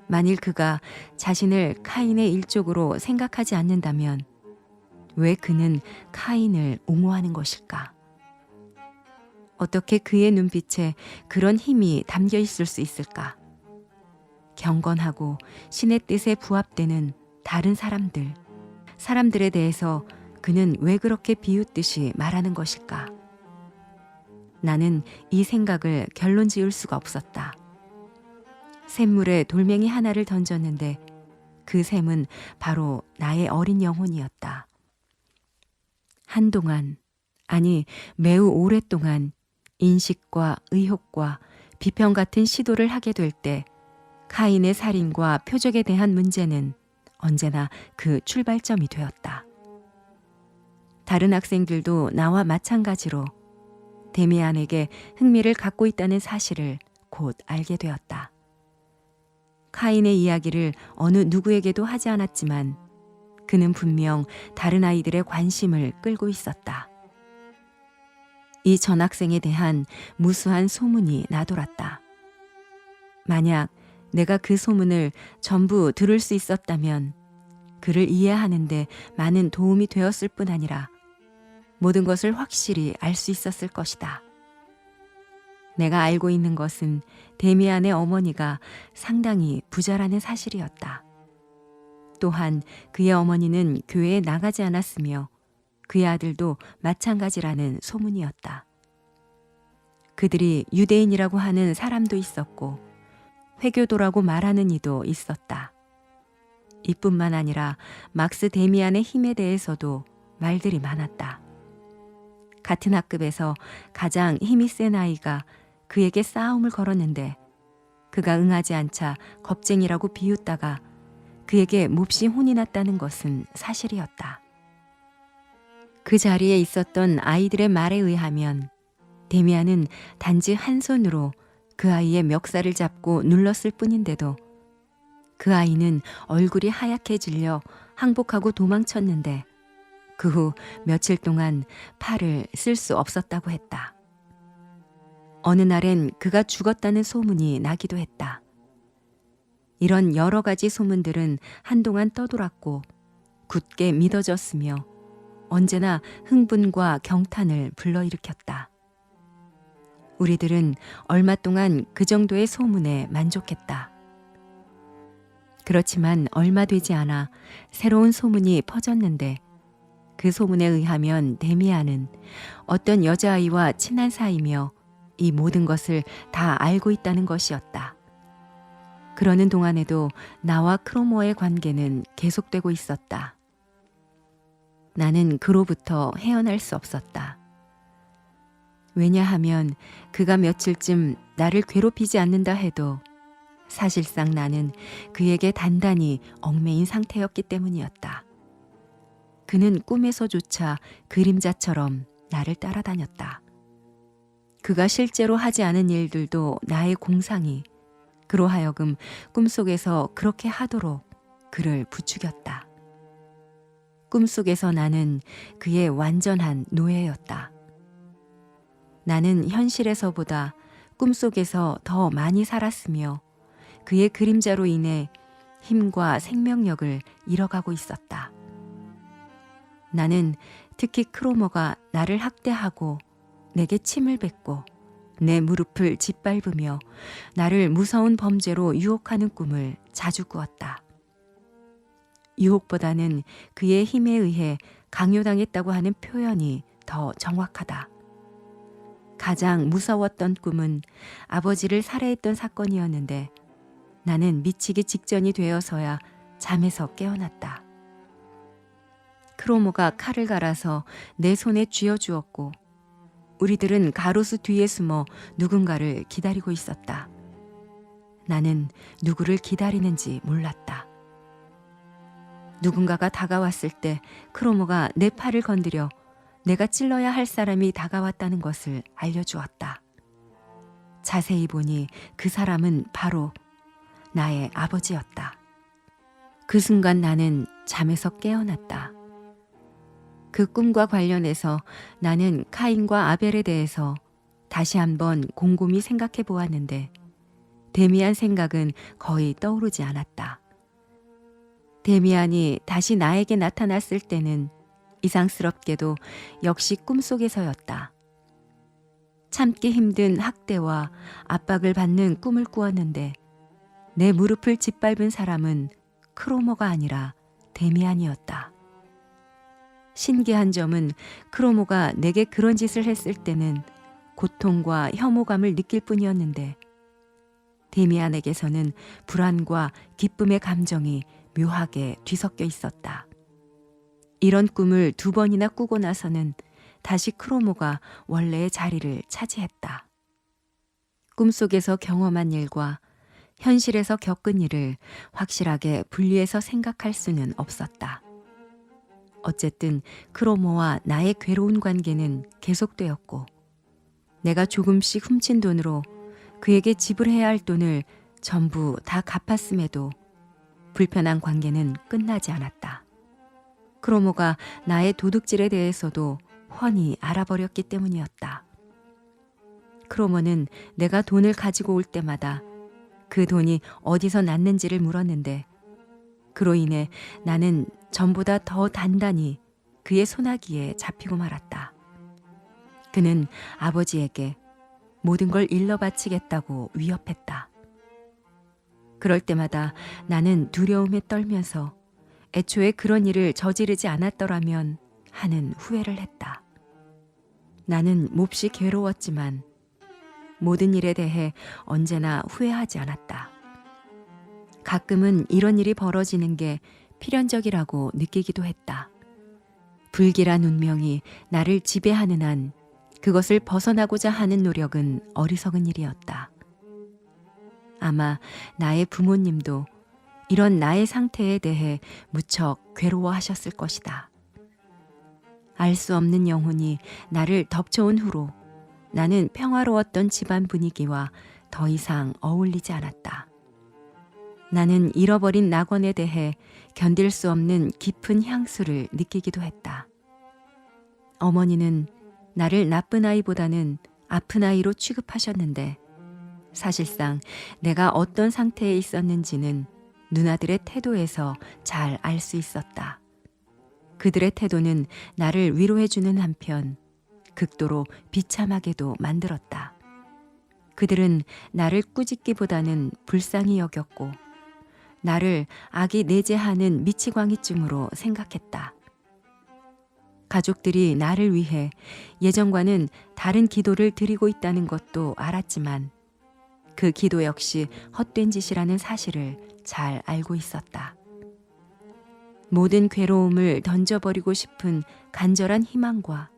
만일 그가 자신을 카인의 일족으로 생각하지 않는다면 왜 그는 카인을 옹호하는 것일까? 어떻게 그의 눈빛에 그런 힘이 담겨 있을 수 있을까? 경건하고 신의 뜻에 부합되는 다른 사람들에 대해서 그는 왜 그렇게 비웃듯이 말하는 것일까? 나는 이 생각을 결론 지을 수가 없었다. 샘물에 돌멩이 하나를 던졌는데 그 샘은 바로 나의 어린 영혼이었다. 한동안, 아니 매우 오랫동안 인식과 의혹과 비평 같은 시도를 하게 될 때 카인의 살인과 표적에 대한 문제는 언제나 그 출발점이 되었다. 다른 학생들도 나와 마찬가지로 데미안에게 흥미를 갖고 있다는 사실을 곧 알게 되었다. 카인의 이야기를 어느 누구에게도 하지 않았지만 그는 분명 다른 아이들의 관심을 끌고 있었다. 이 전학생에 대한 무수한 소문이 나돌았다. 만약 내가 그 소문을 전부 들을 수 있었다면 그를 이해하는 데 많은 도움이 되었을 뿐 아니라 모든 것을 확실히 알 수 있었을 것이다. 내가 알고 있는 것은 데미안의 어머니가 상당히 부자라는 사실이었다. 또한 그의 어머니는 교회에 나가지 않았으며 그의 아들도 마찬가지라는 소문이었다. 그들이 유대인이라고 하는 사람도 있었고 회교도라고 말하는 이도 있었다. 이뿐만 아니라 막스 데미안의 힘에 대해서도 말들이 많았다. 같은 학급에서 가장 힘이 센 아이가 그에게 싸움을 걸었는데 그가 응하지 않자 겁쟁이라고 비웃다가 그에게 몹시 혼이 났다는 것은 사실이었다. 그 자리에 있었던 아이들의 말에 의하면 데미안은 단지 한 손으로 그 아이의 멱살을 잡고 눌렀을 뿐인데도 그 아이는 얼굴이 하얗게 질려 항복하고 도망쳤는데 그 후 며칠 동안 팔을 쓸 수 없었다고 했다. 어느 날엔 그가 죽었다는 소문이 나기도 했다. 이런 여러 가지 소문들은 한동안 떠돌았고 굳게 믿어졌으며 언제나 흥분과 경탄을 불러일으켰다. 우리들은 얼마 동안 그 정도의 소문에 만족했다. 그렇지만 얼마 되지 않아 새로운 소문이 퍼졌는데 그 소문에 의하면 데미안은 어떤 여자아이와 친한 사이며 이 모든 것을 다 알고 있다는 것이었다. 그러는 동안에도 나와 크로모의 관계는 계속되고 있었다. 나는 그로부터 헤어날 수 없었다. 왜냐하면 그가 며칠쯤 나를 괴롭히지 않는다 해도 사실상 나는 그에게 단단히 얽매인 상태였기 때문이었다. 그는 꿈에서조차 그림자처럼 나를 따라다녔다. 그가 실제로 하지 않은 일들도 나의 공상이 그로 하여금 꿈속에서 그렇게 하도록 그를 부추겼다. 꿈속에서 나는 그의 완전한 노예였다. 나는 현실에서보다 꿈속에서 더 많이 살았으며 그의 그림자로 인해 힘과 생명력을 잃어가고 있었다. 나는 특히 크로모가 나를 학대하고 내게 침을 뱉고 내 무릎을 짓밟으며 나를 무서운 범죄로 유혹하는 꿈을 자주 꾸었다. 유혹보다는 그의 힘에 의해 강요당했다고 하는 표현이 더 정확하다. 가장 무서웠던 꿈은 아버지를 살해했던 사건이었는데 나는 미치기 직전이 되어서야 잠에서 깨어났다. 크로모가 칼을 갈아서 내 손에 쥐어주었고 우리들은 가로수 뒤에 숨어 누군가를 기다리고 있었다. 나는 누구를 기다리는지 몰랐다. 누군가가 다가왔을 때 크로모가 내 팔을 건드려 내가 찔러야 할 사람이 다가왔다는 것을 알려주었다. 자세히 보니 그 사람은 바로 나의 아버지였다. 그 순간 나는 잠에서 깨어났다. 그 꿈과 관련해서 나는 카인과 아벨에 대해서 다시 한번 곰곰이 생각해 보았는데 데미안 생각은 거의 떠오르지 않았다. 데미안이 다시 나에게 나타났을 때는 이상스럽게도 역시 꿈속에서였다. 참기 힘든 학대와 압박을 받는 꿈을 꾸었는데 내 무릎을 짓밟은 사람은 크로모가 아니라 데미안이었다. 신기한 점은 크로모가 내게 그런 짓을 했을 때는 고통과 혐오감을 느낄 뿐이었는데 데미안에게서는 불안과 기쁨의 감정이 묘하게 뒤섞여 있었다. 이런 꿈을 2번이나 꾸고 나서는 다시 크로모가 원래의 자리를 차지했다. 꿈속에서 경험한 일과 현실에서 겪은 일을 확실하게 분리해서 생각할 수는 없었다. 어쨌든 크로모와 나의 괴로운 관계는 계속되었고 내가 조금씩 훔친 돈으로 그에게 지불해야 할 돈을 전부 다 갚았음에도 불편한 관계는 끝나지 않았다. 크로모가 나의 도둑질에 대해서도 훤히 알아버렸기 때문이었다. 크로모는 내가 돈을 가지고 올 때마다 그 돈이 어디서 났는지를 물었는데 그로 인해 나는 전보다 더 단단히 그의 소나기에 잡히고 말았다. 그는 아버지에게 모든 걸 일러 바치겠다고 위협했다. 그럴 때마다 나는 두려움에 떨면서 애초에 그런 일을 저지르지 않았더라면 하는 후회를 했다. 나는 몹시 괴로웠지만 모든 일에 대해 언제나 후회하지 않았다. 가끔은 이런 일이 벌어지는 게 필연적이라고 느끼기도 했다. 불길한 운명이 나를 지배하는 한 그것을 벗어나고자 하는 노력은 어리석은 일이었다. 아마 나의 부모님도 이런 나의 상태에 대해 무척 괴로워하셨을 것이다. 알 수 없는 영혼이 나를 덮쳐온 후로 나는 평화로웠던 집안 분위기와 더 이상 어울리지 않았다. 나는 잃어버린 낙원에 대해 견딜 수 없는 깊은 향수를 느끼기도 했다. 어머니는 나를 나쁜 아이보다는 아픈 아이로 취급하셨는데 사실상 내가 어떤 상태에 있었는지는 누나들의 태도에서 잘 알 수 있었다. 그들의 태도는 나를 위로해주는 한편 극도로 비참하게도 만들었다. 그들은 나를 꾸짖기보다는 불쌍히 여겼고 나를 아기 내재하는 미치광이쯤으로 생각했다. 가족들이 나를 위해 예전과는 다른 기도를 드리고 있다는 것도 알았지만 그 기도 역시 헛된 짓이라는 사실을 잘 알고 있었다. 모든 괴로움을 던져버리고 싶은 간절한 희망과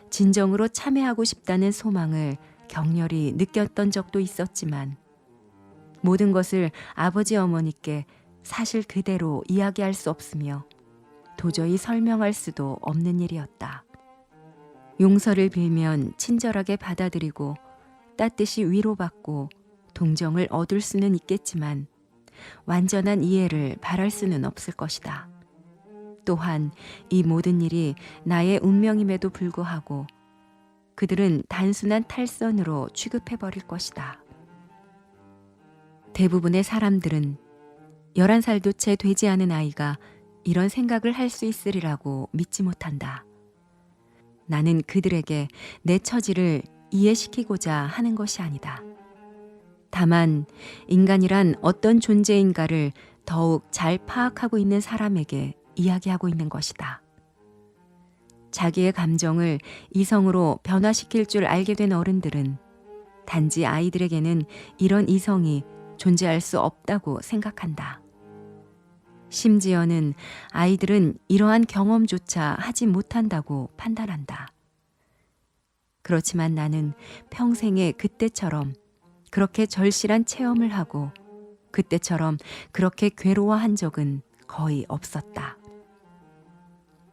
진정으로 참회하고 싶다는 소망을 격렬히 느꼈던 적도 있었지만 모든 것을 아버지 어머니께 사실 그대로 이야기할 수 없으며 도저히 설명할 수도 없는 일이었다. 용서를 빌면 친절하게 받아들이고 따뜻이 위로받고 동정을 얻을 수는 있겠지만 완전한 이해를 바랄 수는 없을 것이다. 또한 이 모든 일이 나의 운명임에도 불구하고 그들은 단순한 탈선으로 취급해버릴 것이다. 대부분의 사람들은 11살도 채 되지 않은 아이가 이런 생각을 할 수 있으리라고 믿지 못한다. 나는 그들에게 내 처지를 이해시키고자 하는 것이 아니다. 다만 인간이란 어떤 존재인가를 더욱 잘 파악하고 있는 사람에게 이야기하고 있는 것이다. 자기의 감정을 이성으로 변화시킬 줄 알게 된 어른들은 단지 아이들에게는 이런 이성이 존재할 수 없다고 생각한다. 심지어는 아이들은 이러한 경험조차 하지 못한다고 판단한다. 그렇지만 나는 평생에 그때처럼 그렇게 절실한 체험을 하고 그때처럼 그렇게 괴로워한 적은 거의 없었다.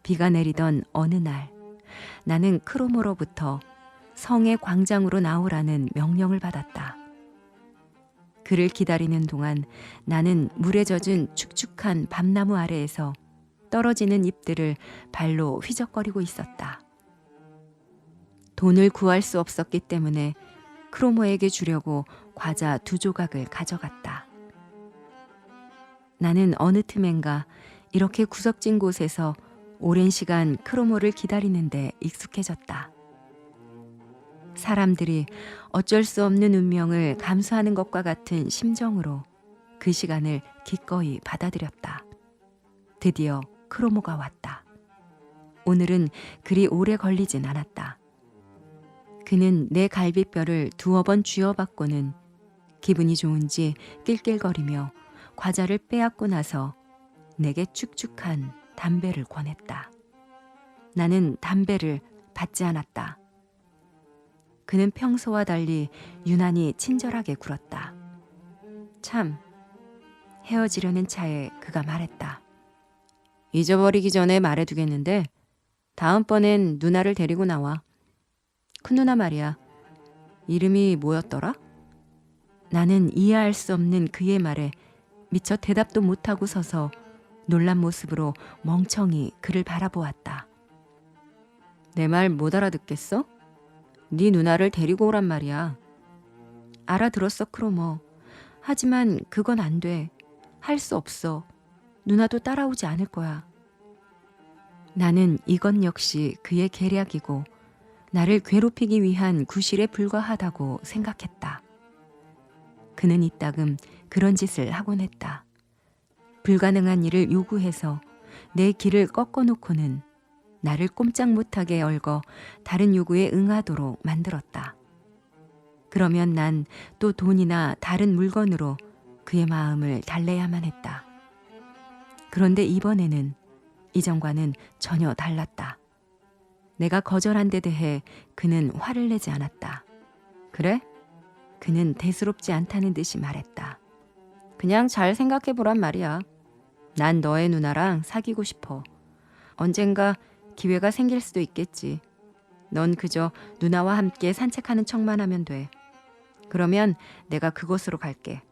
비가 내리던 어느 날 나는 크로모로부터 성의 광장으로 나오라는 명령을 받았다. 그를 기다리는 동안 나는 물에 젖은 축축한 밤나무 아래에서 떨어지는 잎들을 발로 휘적거리고 있었다. 돈을 구할 수 없었기 때문에 크로모에게 주려고 과자 2조각을 가져갔다. 나는 어느 틈엔가 이렇게 구석진 곳에서 오랜 시간 크로모를 기다리는데 익숙해졌다. 사람들이 어쩔 수 없는 운명을 감수하는 것과 같은 심정으로 그 시간을 기꺼이 받아들였다. 드디어 크로모가 왔다. 오늘은 그리 오래 걸리진 않았다. 그는 내 갈비뼈를 2번 쥐어받고는 기분이 좋은지 낄낄거리며 과자를 빼앗고 나서 내게 축축한 담배를 권했다. 나는 담배를 받지 않았다. 그는 평소와 달리 유난히 친절하게 굴었다. 참, 헤어지려는 차에 그가 말했다. 잊어버리기 전에 말해두겠는데 다음번엔 누나를 데리고 나와. 큰누나 말이야. 이름이 뭐였더라? 나는 이해할 수 없는 그의 말에 미처 대답도 못하고 서서 놀란 모습으로 멍청이 그를 바라보았다. 내 말 못 알아듣겠어? 네 누나를 데리고 오란 말이야. 알아들었어, 크로모. 하지만 그건 안 돼. 할 수 없어. 누나도 따라오지 않을 거야. 나는 이건 역시 그의 계략이고 나를 괴롭히기 위한 구실에 불과하다고 생각했다. 그는 이따금 그런 짓을 하곤 했다. 불가능한 일을 요구해서 내 길을 꺾어놓고는 나를 꼼짝 못하게 얽어 다른 요구에 응하도록 만들었다. 그러면 난 또 돈이나 다른 물건으로 그의 마음을 달래야만 했다. 그런데 이번에는 이전과는 전혀 달랐다. 내가 거절한 데 대해 그는 화를 내지 않았다. 그래? 그는 대수롭지 않다는 듯이 말했다. 그냥 잘 생각해보란 말이야. 난 너의 누나랑 사귀고 싶어. 언젠가 기회가 생길 수도 있겠지. 넌 그저 누나와 함께 산책하는 척만 하면 돼. 그러면 내가 그곳으로 갈게.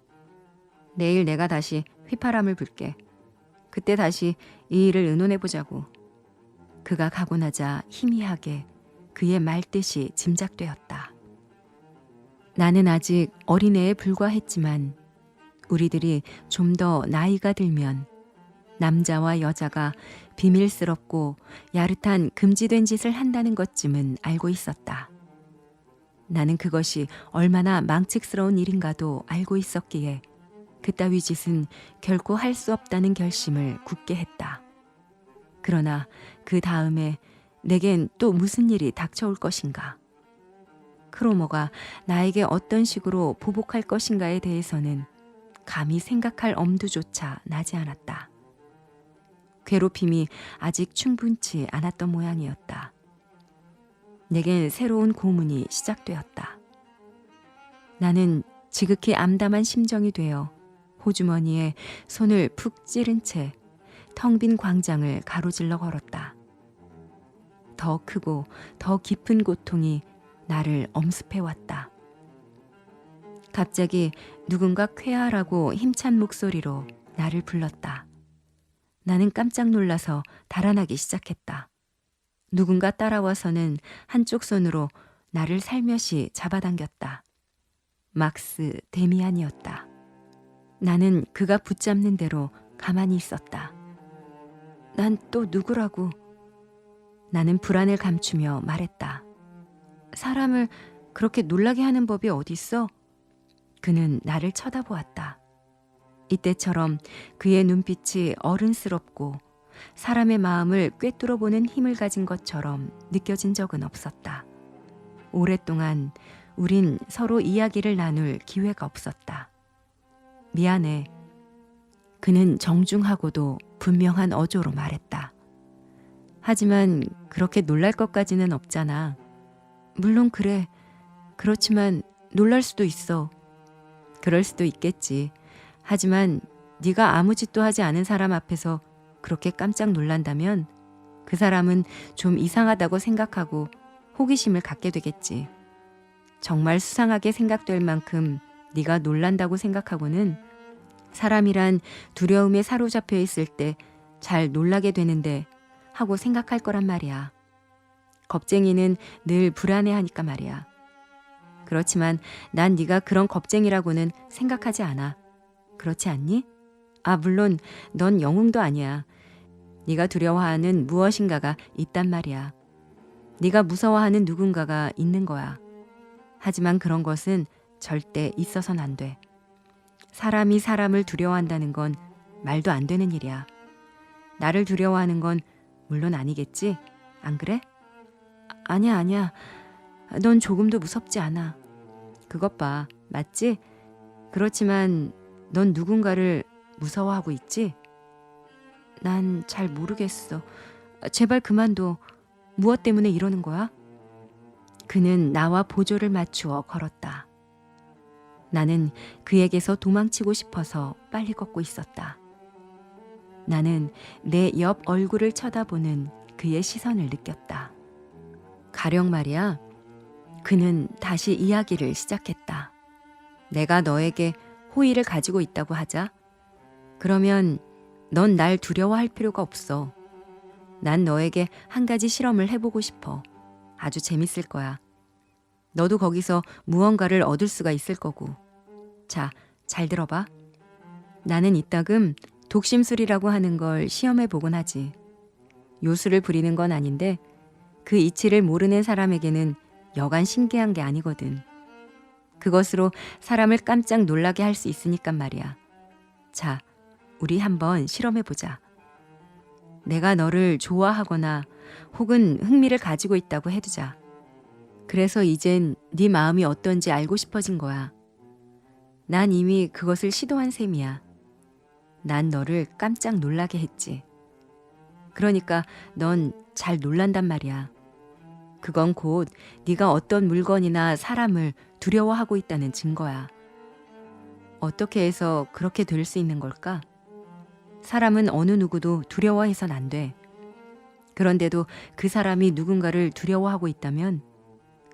내일 내가 다시 휘파람을 불게. 그때 다시 이 일을 의논해보자고. 그가 가고 나자 희미하게 그의 말뜻이 짐작되었다. 나는 아직 어린애에 불과했지만 우리들이 좀 더 나이가 들면 남자와 여자가 비밀스럽고 야릇한 금지된 짓을 한다는 것쯤은 알고 있었다. 나는 그것이 얼마나 망측스러운 일인가도 알고 있었기에 그따위 짓은 결코 할 수 없다는 결심을 굳게 했다. 그러나 그 다음에 내겐 또 무슨 일이 닥쳐올 것인가? 크로모가 나에게 어떤 식으로 보복할 것인가에 대해서는 감히 생각할 엄두조차 나지 않았다. 괴롭힘이 아직 충분치 않았던 모양이었다. 내겐 새로운 고문이 시작되었다. 나는 지극히 암담한 심정이 되어 호주머니에 손을 푹 찌른 채 텅 빈 광장을 가로질러 걸었다. 더 크고 더 깊은 고통이 나를 엄습해왔다. 갑자기 누군가 쾌활하고 힘찬 목소리로 나를 불렀다. 나는 깜짝 놀라서 달아나기 시작했다. 누군가 따라와서는 한쪽 손으로 나를 살며시 잡아당겼다. 막스 데미안이었다. 나는 그가 붙잡는 대로 가만히 있었다. 난 또 누구라고? 나는 불안을 감추며 말했다. 사람을 그렇게 놀라게 하는 법이 어딨어? 그는 나를 쳐다보았다. 이때처럼 그의 눈빛이 어른스럽고 사람의 마음을 꿰뚫어보는 힘을 가진 것처럼 느껴진 적은 없었다. 오랫동안 우린 서로 이야기를 나눌 기회가 없었다. 미안해. 그는 정중하고도 분명한 어조로 말했다. 하지만 그렇게 놀랄 것까지는 없잖아. 물론 그래. 그렇지만 놀랄 수도 있어. 그럴 수도 있겠지. 하지만 네가 아무 짓도 하지 않은 사람 앞에서 그렇게 깜짝 놀란다면 그 사람은 좀 이상하다고 생각하고 호기심을 갖게 되겠지. 정말 수상하게 생각될 만큼 네가 놀란다고 생각하고는 사람이란 두려움에 사로잡혀 있을 때 잘 놀라게 되는데 하고 생각할 거란 말이야. 겁쟁이는 늘 불안해하니까 말이야. 그렇지만 난 네가 그런 겁쟁이라고는 생각하지 않아. 그렇지 않니? 아, 물론 넌 영웅도 아니야. 네가 두려워하는 무엇인가가 있단 말이야. 네가 무서워하는 누군가가 있는 거야. 하지만 그런 것은 절대 있어서는 안 돼. 사람이 사람을 두려워한다는 건 말도 안 되는 일이야. 나를 두려워하는 건 물론 아니겠지? 안 그래? 아니야. 넌 조금도 무섭지 않아. 그것 봐. 맞지? 그렇지만 넌 누군가를 무서워하고 있지? 난 잘 모르겠어. 제발 그만둬. 무엇 때문에 이러는 거야? 그는 나와 보조를 맞추어 걸었다. 나는 그에게서 도망치고 싶어서 빨리 걷고 있었다. 나는 내 옆 얼굴을 쳐다보는 그의 시선을 느꼈다. 가령 말이야. 그는 다시 이야기를 시작했다. 내가 너에게 호의를 가지고 있다고 하자. 그러면 넌 날 두려워할 필요가 없어. 난 너에게 한 가지 실험을 해보고 싶어. 아주 재밌을 거야. 너도 거기서 무언가를 얻을 수가 있을 거고. 자, 잘 들어봐. 나는 이따금 독심술이라고 하는 걸 시험해 보곤 하지. 요술을 부리는 건 아닌데 그 이치를 모르는 사람에게는 여간 신기한 게 아니거든. 그것으로 사람을 깜짝 놀라게 할 수 있으니까 말이야. 자, 우리 한번 실험해 보자. 내가 너를 좋아하거나 혹은 흥미를 가지고 있다고 해두자. 그래서 이젠 네 마음이 어떤지 알고 싶어진 거야. 난 이미 그것을 시도한 셈이야. 난 너를 깜짝 놀라게 했지. 그러니까 넌 잘 놀란단 말이야. 그건 곧 네가 어떤 물건이나 사람을 두려워하고 있다는 증거야. 어떻게 해서 그렇게 될 수 있는 걸까? 사람은 어느 누구도 두려워해선 안 돼. 그런데도 그 사람이 누군가를 두려워하고 있다면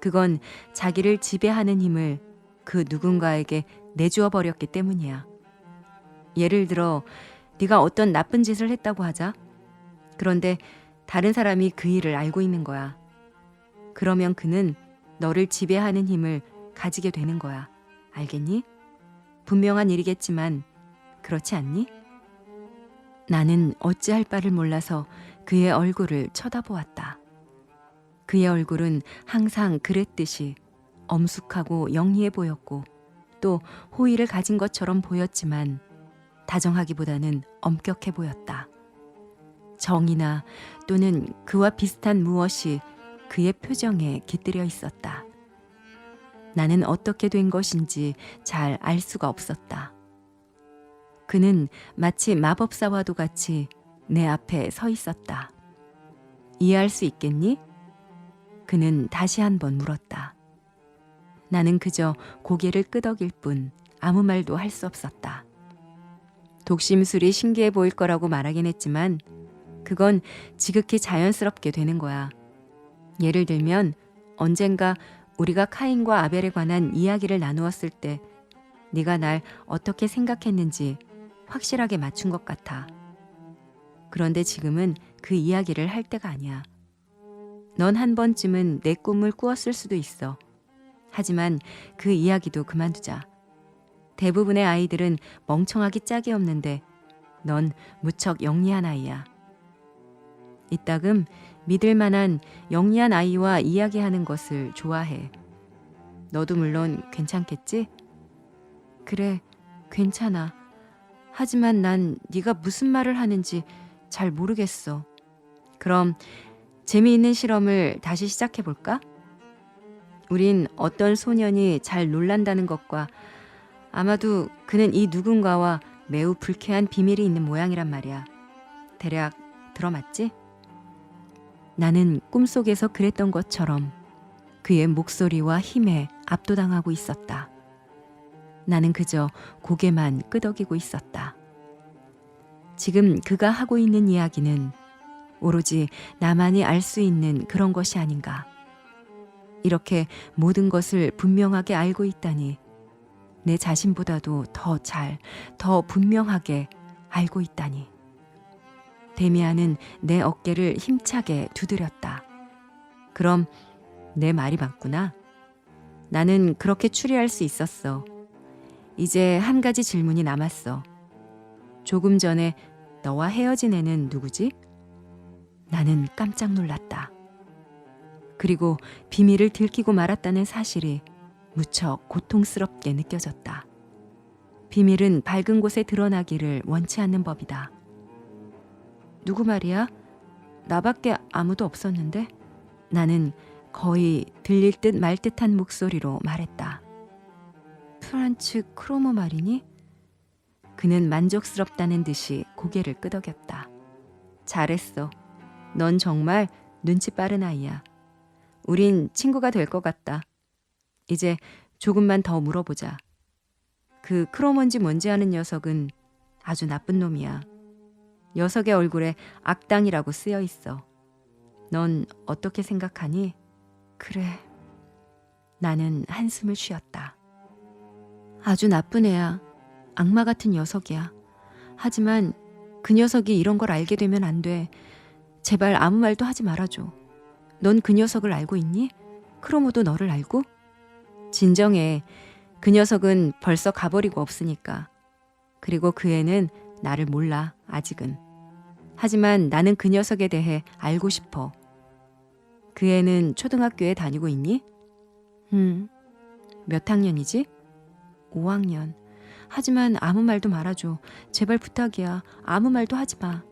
그건 자기를 지배하는 힘을 그 누군가에게 내주어 버렸기 때문이야. 예를 들어 네가 어떤 나쁜 짓을 했다고 하자. 그런데 다른 사람이 그 일을 알고 있는 거야. 그러면 그는 너를 지배하는 힘을 가지게 되는 거야. 알겠니? 분명한 일이겠지만 그렇지 않니? 나는 어찌할 바를 몰라서 그의 얼굴을 쳐다보았다. 그의 얼굴은 항상 그랬듯이 엄숙하고 영리해 보였고 또 호의를 가진 것처럼 보였지만 다정하기보다는 엄격해 보였다. 정이나 또는 그와 비슷한 무엇이 그의 표정에 깃들여 있었다. 나는 어떻게 된 것인지 잘 알 수가 없었다. 그는 마치 마법사와도 같이 내 앞에 서 있었다. 이해할 수 있겠니? 그는 다시 한번 물었다. 나는 그저 고개를 끄덕일 뿐 아무 말도 할 수 없었다. 독심술이 신기해 보일 거라고 말하긴 했지만 그건 지극히 자연스럽게 되는 거야. 예를 들면 언젠가 우리가 카인과 아벨에 관한 이야기를 나누었을 때 네가 날 어떻게 생각했는지 확실하게 맞춘 것 같아. 그런데 지금은 그 이야기를 할 때가 아니야. 넌 한 번쯤은 내 꿈을 꾸었을 수도 있어. 하지만 그 이야기도 그만두자. 대부분의 아이들은 멍청하기 짝이 없는데 넌 무척 영리한 아이야. 이따금 믿을 만한 영리한 아이와 이야기하는 것을 좋아해. 너도 물론 괜찮겠지? 그래, 괜찮아. 하지만 난 네가 무슨 말을 하는지 잘 모르겠어. 그럼 재미있는 실험을 다시 시작해 볼까? 우린 어떤 소년이 잘 놀란다는 것과 아마도 그는 이 누군가와 매우 불쾌한 비밀이 있는 모양이란 말이야. 대략 들어맞지? 나는 꿈속에서 그랬던 것처럼 그의 목소리와 힘에 압도당하고 있었다. 나는 그저 고개만 끄덕이고 있었다. 지금 그가 하고 있는 이야기는 오로지 나만이 알 수 있는 그런 것이 아닌가. 이렇게 모든 것을 분명하게 알고 있다니 내 자신보다도 더 분명하게 알고 있다니. 데미안은 내 어깨를 힘차게 두드렸다. 그럼 내 말이 맞구나. 나는 그렇게 추리할 수 있었어. 이제 한 가지 질문이 남았어. 조금 전에 너와 헤어진 애는 누구지? 나는 깜짝 놀랐다. 그리고 비밀을 들키고 말았다는 사실이 무척 고통스럽게 느껴졌다. 비밀은 밝은 곳에 드러나기를 원치 않는 법이다. 누구 말이야? 나밖에 아무도 없었는데? 나는 거의 들릴 듯 말 듯한 목소리로 말했다. 프란츠 크로모 말이니? 그는 만족스럽다는 듯이 고개를 끄덕였다. 잘했어. 넌 정말 눈치 빠른 아이야. 우린 친구가 될 것 같다. 이제 조금만 더 물어보자. 그 크로먼지 뭔지 아는 녀석은 아주 나쁜 놈이야. 녀석의 얼굴에 악당이라고 쓰여 있어. 넌 어떻게 생각하니? 그래. 나는 한숨을 쉬었다. 아주 나쁜 애야. 악마 같은 녀석이야. 하지만 그 녀석이 이런 걸 알게 되면 안 돼. 제발 아무 말도 하지 말아줘. 넌 그 녀석을 알고 있니? 크로모도 너를 알고? 진정해. 그 녀석은 벌써 가버리고 없으니까. 그리고 그 애는 나를 몰라, 아직은. 하지만 나는 그 녀석에 대해 알고 싶어. 그 애는 초등학교에 다니고 있니? 몇 학년이지? 5학년. 하지만 아무 말도 말아줘. 제발 부탁이야. 아무 말도 하지 마.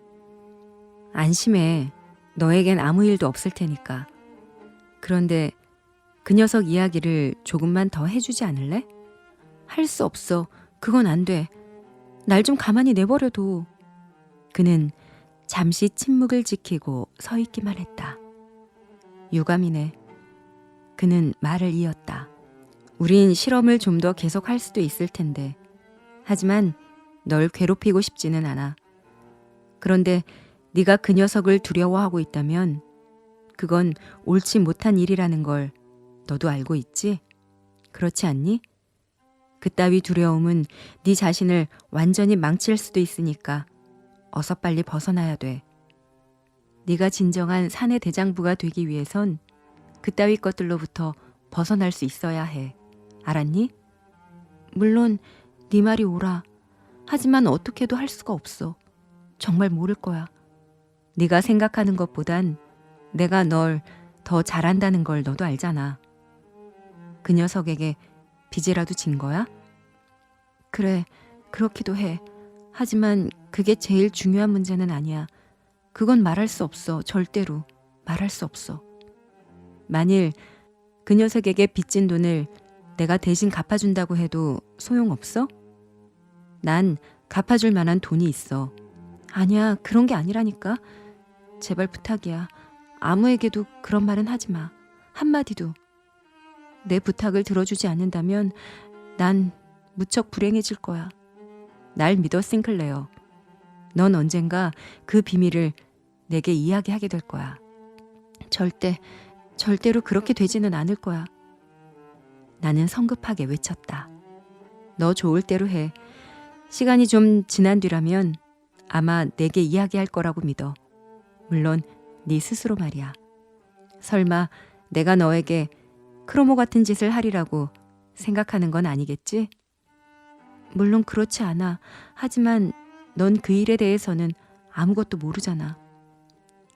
안심해. 너에겐 아무 일도 없을 테니까. 그런데 그 녀석 이야기를 조금만 더 해주지 않을래? 할 수 없어. 그건 안 돼. 날 좀 가만히 내버려둬. 그는 잠시 침묵을 지키고 서 있기만 했다. 유감이네. 그는 말을 이었다. 우린 실험을 좀 더 계속할 수도 있을 텐데. 하지만 널 괴롭히고 싶지는 않아. 그런데 네가 그 녀석을 두려워하고 있다면 그건 옳지 못한 일이라는 걸 너도 알고 있지? 그렇지 않니? 그따위 두려움은 네 자신을 완전히 망칠 수도 있으니까 어서 빨리 벗어나야 돼. 네가 진정한 사내 대장부가 되기 위해선 그따위 것들로부터 벗어날 수 있어야 해. 알았니? 물론 네 말이 옳아. 하지만 어떻게도 할 수가 없어. 정말 모를 거야. 네가 생각하는 것보단 내가 널 더 잘한다는 걸 너도 알잖아. 그 녀석에게 빚이라도 진 거야? 그래, 그렇기도 해. 하지만 그게 제일 중요한 문제는 아니야. 그건 말할 수 없어. 절대로 말할 수 없어. 만일 그 녀석에게 빚진 돈을 내가 대신 갚아준다고 해도 소용없어? 난 갚아줄 만한 돈이 있어. 아니야, 그런 게 아니라니까. 제발 부탁이야. 아무에게도 그런 말은 하지 마. 한마디도. 내 부탁을 들어주지 않는다면 난 무척 불행해질 거야. 날 믿어, 싱클레어. 넌 언젠가 그 비밀을 내게 이야기하게 될 거야. 절대로 그렇게 되지는 않을 거야. 나는 성급하게 외쳤다. 너 좋을 대로 해. 시간이 좀 지난 뒤라면 아마 내게 이야기할 거라고 믿어. 물론 네 스스로 말이야. 설마 내가 너에게 크로모 같은 짓을 하리라고 생각하는 건 아니겠지? 물론 그렇지 않아. 하지만 넌 그 일에 대해서는 아무것도 모르잖아.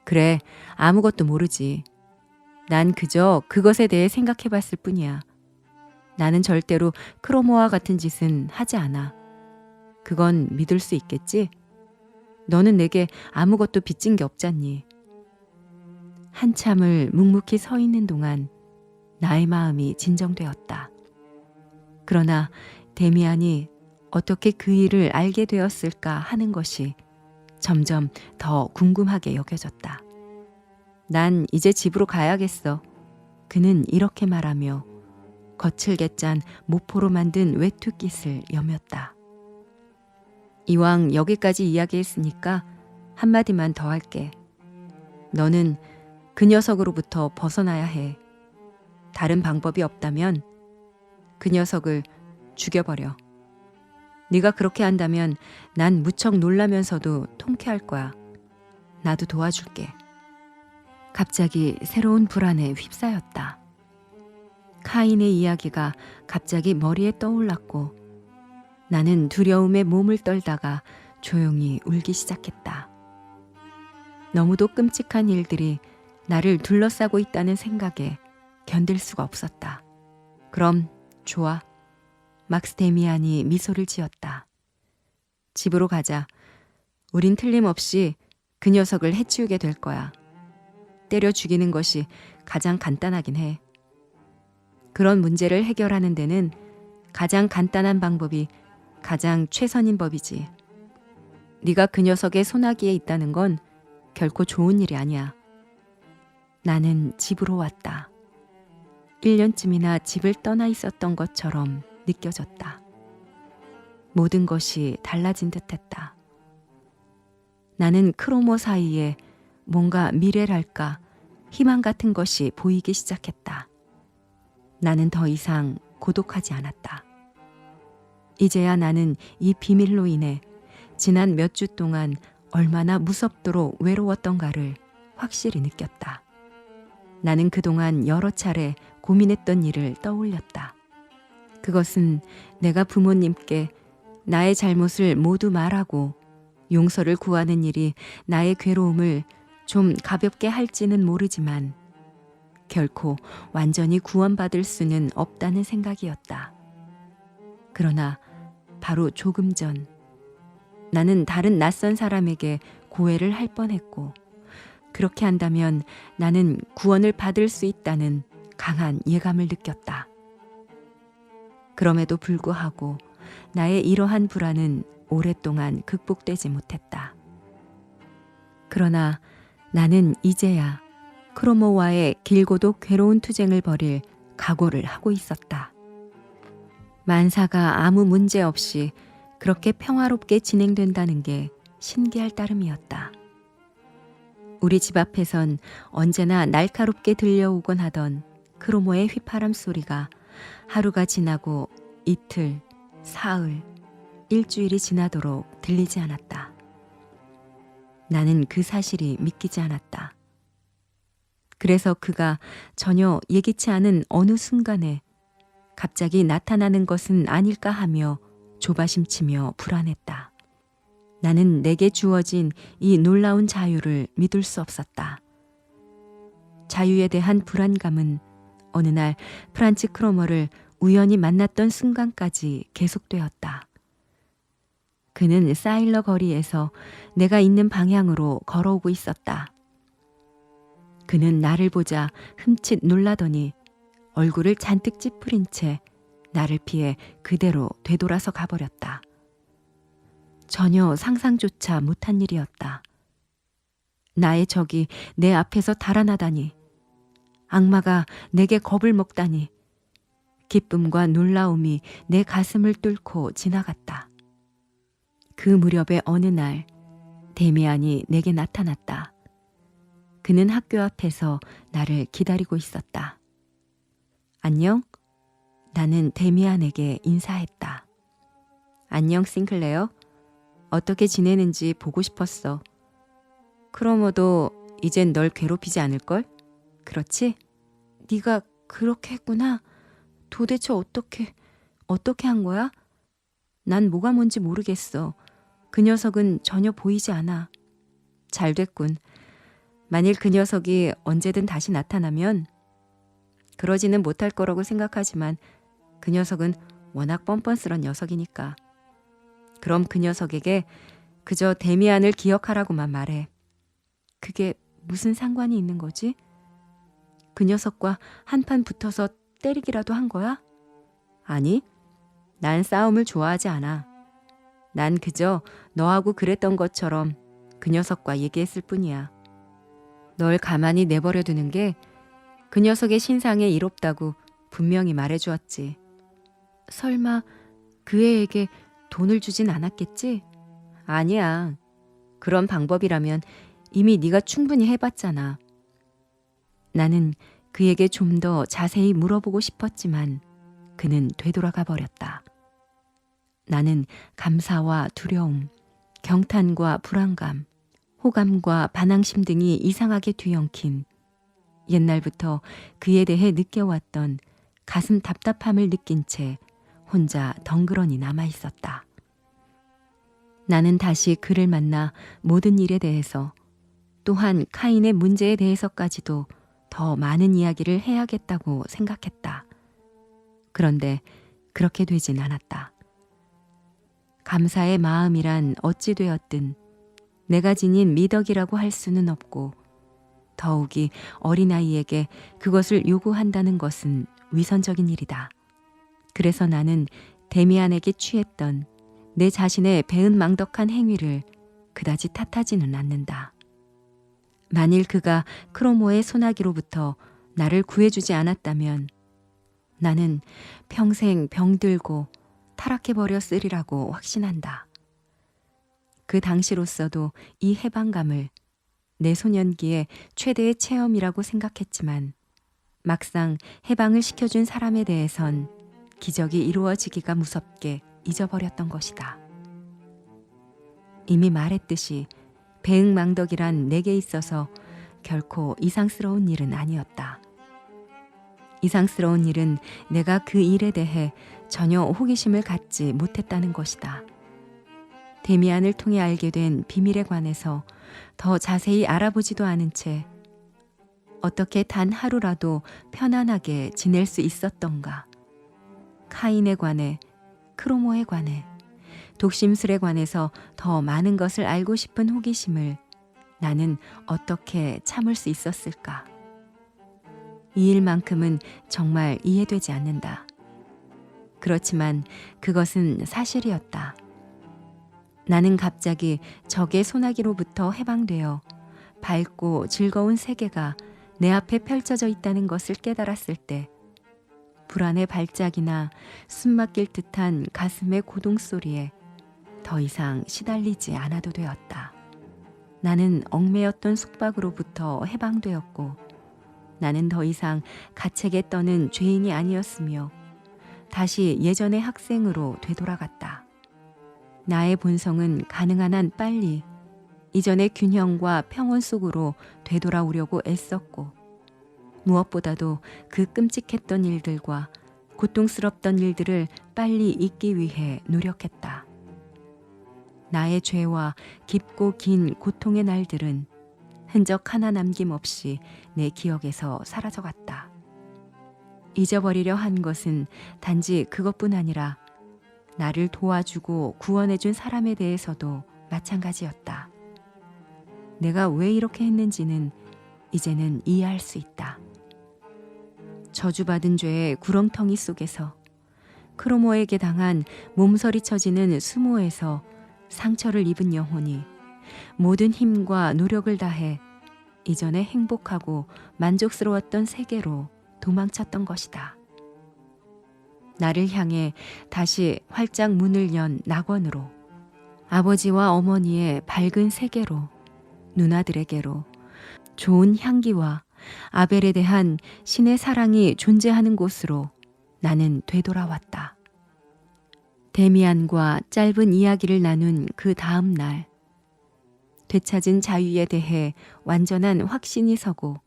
그래, 아무것도 모르지. 난 그저 그것에 대해 생각해 봤을 뿐이야. 나는 절대로 크로모와 같은 짓은 하지 않아. 그건 믿을 수 있겠지? 너는 내게 아무것도 빚진 게 없잖니. 한참을 묵묵히 서 있는 동안 나의 마음이 진정되었다. 그러나 데미안이 어떻게 그 일을 알게 되었을까 하는 것이 점점 더 궁금하게 여겨졌다. 난 이제 집으로 가야겠어. 그는 이렇게 말하며 거칠게 짠 모포로 만든 외투깃을 여몄다. 이왕 여기까지 이야기했으니까 한마디만 더 할게. 너는 그 녀석으로부터 벗어나야 해. 다른 방법이 없다면 그 녀석을 죽여버려. 네가 그렇게 한다면 난 무척 놀라면서도 통쾌할 거야. 나도 도와줄게. 갑자기 새로운 불안에 휩싸였다. 카인의 이야기가 갑자기 머리에 떠올랐고 나는 두려움에 몸을 떨다가 조용히 울기 시작했다. 너무도 끔찍한 일들이 나를 둘러싸고 있다는 생각에 견딜 수가 없었다. 그럼 좋아. 막스 데미안이 미소를 지었다. 집으로 가자. 우린 틀림없이 그 녀석을 해치우게 될 거야. 때려 죽이는 것이 가장 간단하긴 해. 그런 문제를 해결하는 데는 가장 간단한 방법이 가장 최선인 법이지. 네가 그 녀석의 소나기에 있다는 건 결코 좋은 일이 아니야. 나는 집으로 왔다. 1년쯤이나 집을 떠나 있었던 것처럼 느껴졌다. 모든 것이 달라진 듯했다. 나는 크로모 사이에 뭔가 미래랄까 희망 같은 것이 보이기 시작했다. 나는 더 이상 고독하지 않았다. 이제야 나는 이 비밀로 인해 지난 몇 주 동안 얼마나 무섭도록 외로웠던가를 확실히 느꼈다. 나는 그동안 여러 차례 고민했던 일을 떠올렸다. 그것은 내가 부모님께 나의 잘못을 모두 말하고 용서를 구하는 일이 나의 괴로움을 좀 가볍게 할지는 모르지만 결코 완전히 구원받을 수는 없다는 생각이었다. 그러나 바로 조금 전 나는 다른 낯선 사람에게 고해를 할 뻔했고 그렇게 한다면 나는 구원을 받을 수 있다는 강한 예감을 느꼈다. 그럼에도 불구하고 나의 이러한 불안은 오랫동안 극복되지 못했다. 그러나 나는 이제야 크로모와의 길고도 괴로운 투쟁을 벌일 각오를 하고 있었다. 만사가 아무 문제 없이 그렇게 평화롭게 진행된다는 게 신기할 따름이었다. 우리 집 앞에선 언제나 날카롭게 들려오곤 하던 크로모의 휘파람 소리가 하루가 지나고 이틀, 사흘, 일주일이 지나도록 들리지 않았다. 나는 그 사실이 믿기지 않았다. 그래서 그가 전혀 예기치 않은 어느 순간에 갑자기 나타나는 것은 아닐까 하며 조바심치며 불안했다. 나는 내게 주어진 이 놀라운 자유를 믿을 수 없었다. 자유에 대한 불안감은 어느 날 프란츠 크로머를 우연히 만났던 순간까지 계속되었다. 그는 사일러 거리에서 내가 있는 방향으로 걸어오고 있었다. 그는 나를 보자 흠칫 놀라더니 얼굴을 잔뜩 찌푸린 채 나를 피해 그대로 되돌아서 가버렸다. 전혀 상상조차 못한 일이었다. 나의 적이 내 앞에서 달아나다니, 악마가 내게 겁을 먹다니, 기쁨과 놀라움이 내 가슴을 뚫고 지나갔다. 그 무렵의 어느 날 데미안이 내게 나타났다. 그는 학교 앞에서 나를 기다리고 있었다. 안녕? 나는 데미안에게 인사했다. 안녕 싱클레어. 어떻게 지내는지 보고 싶었어. 크로모도 이젠 널 괴롭히지 않을걸? 그렇지? 네가 그렇게 했구나. 도대체 어떻게 한 거야? 난 뭐가 뭔지 모르겠어. 그 녀석은 전혀 보이지 않아. 잘 됐군. 만일 그 녀석이 언제든 다시 나타나면, 그러지는 못할 거라고 생각하지만 그 녀석은 워낙 뻔뻔스런 녀석이니까. 그럼 그 녀석에게 그저 데미안을 기억하라고만 말해. 그게 무슨 상관이 있는 거지? 그 녀석과 한판 붙어서 때리기라도 한 거야? 아니, 난 싸움을 좋아하지 않아. 난 그저 너하고 그랬던 것처럼 그 녀석과 얘기했을 뿐이야. 널 가만히 내버려 두는 게 그 녀석의 신상에 이롭다고 분명히 말해주었지. 설마 그 애에게 돈을 주진 않았겠지? 아니야. 그런 방법이라면 이미 네가 충분히 해봤잖아. 나는 그에게 좀 더 자세히 물어보고 싶었지만 그는 되돌아가 버렸다. 나는 감사와 두려움, 경탄과 불안감, 호감과 반항심 등이 이상하게 뒤엉킨 옛날부터 그에 대해 느껴왔던 가슴 답답함을 느낀 채 혼자 덩그러니 남아 있었다. 나는 다시 그를 만나 모든 일에 대해서, 또한 카인의 문제에 대해서까지도 더 많은 이야기를 해야겠다고 생각했다. 그런데 그렇게 되진 않았다. 감사의 마음이란 어찌 되었든 내가 지닌 미덕이라고 할 수는 없고, 더욱이 어린아이에게 그것을 요구한다는 것은 위선적인 일이다. 그래서 나는 데미안에게 취했던 내 자신의 배은망덕한 행위를 그다지 탓하지는 않는다. 만일 그가 크로모의 소나기로부터 나를 구해주지 않았다면 나는 평생 병들고 타락해버렸으리라고 확신한다. 그 당시로서도 이 해방감을 내 소년기의 최대의 체험이라고 생각했지만 막상 해방을 시켜준 사람에 대해선 기적이 이루어지기가 무섭게 잊어버렸던 것이다. 이미 말했듯이 배응망덕이란 내게 있어서 결코 이상스러운 일은 아니었다. 이상스러운 일은 내가 그 일에 대해 전혀 호기심을 갖지 못했다는 것이다. 데미안을 통해 알게 된 비밀에 관해서 더 자세히 알아보지도 않은 채 어떻게 단 하루라도 편안하게 지낼 수 있었던가. 카인에 관해, 크로모에 관해, 독심술에 관해서 더 많은 것을 알고 싶은 호기심을 나는 어떻게 참을 수 있었을까? 이 일만큼은 정말 이해되지 않는다. 그렇지만 그것은 사실이었다. 나는 갑자기 적의 소나기로부터 해방되어 밝고 즐거운 세계가 내 앞에 펼쳐져 있다는 것을 깨달았을 때 불안의 발작이나 숨막힐 듯한 가슴의 고동 소리에 더 이상 시달리지 않아도 되었다. 나는 얽매였던 속박으로부터 해방되었고 나는 더 이상 가책에 떠는 죄인이 아니었으며 다시 예전의 학생으로 되돌아갔다. 나의 본성은 가능한 한 빨리 이전의 균형과 평온 속으로 되돌아오려고 애썼고 무엇보다도 그 끔찍했던 일들과 고통스럽던 일들을 빨리 잊기 위해 노력했다. 나의 죄와 깊고 긴 고통의 날들은 흔적 하나 남김없이 내 기억에서 사라져갔다. 잊어버리려 한 것은 단지 그것뿐 아니라 나를 도와주고 구원해준 사람에 대해서도 마찬가지였다. 내가 왜 이렇게 했는지는 이제는 이해할 수 있다. 저주받은 죄의 구렁텅이 속에서 크로모에게 당한 몸서리 쳐지는 수모에서 상처를 입은 영혼이 모든 힘과 노력을 다해 이전에 행복하고 만족스러웠던 세계로 도망쳤던 것이다. 나를 향해 다시 활짝 문을 연 낙원으로, 아버지와 어머니의 밝은 세계로, 누나들에게로, 좋은 향기와 아벨에 대한 신의 사랑이 존재하는 곳으로 나는 되돌아왔다. 데미안과 짧은 이야기를 나눈 그 다음 날, 되찾은 자유에 대해 완전한 확신이 서고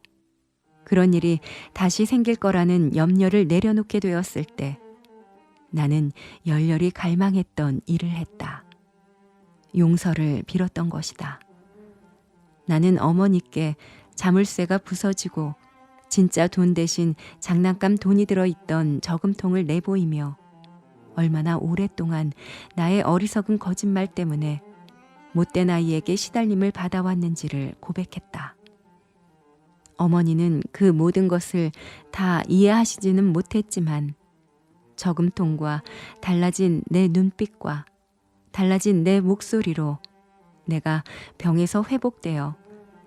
그런 일이 다시 생길 거라는 염려를 내려놓게 되었을 때 나는 열렬히 갈망했던 일을 했다. 용서를 빌었던 것이다. 나는 어머니께 자물쇠가 부서지고 진짜 돈 대신 장난감 돈이 들어있던 저금통을 내보이며 얼마나 오랫동안 나의 어리석은 거짓말 때문에 못된 아이에게 시달림을 받아왔는지를 고백했다. 어머니는 그 모든 것을 다 이해하시지는 못했지만 저금통과 달라진 내 눈빛과 달라진 내 목소리로 내가 병에서 회복되어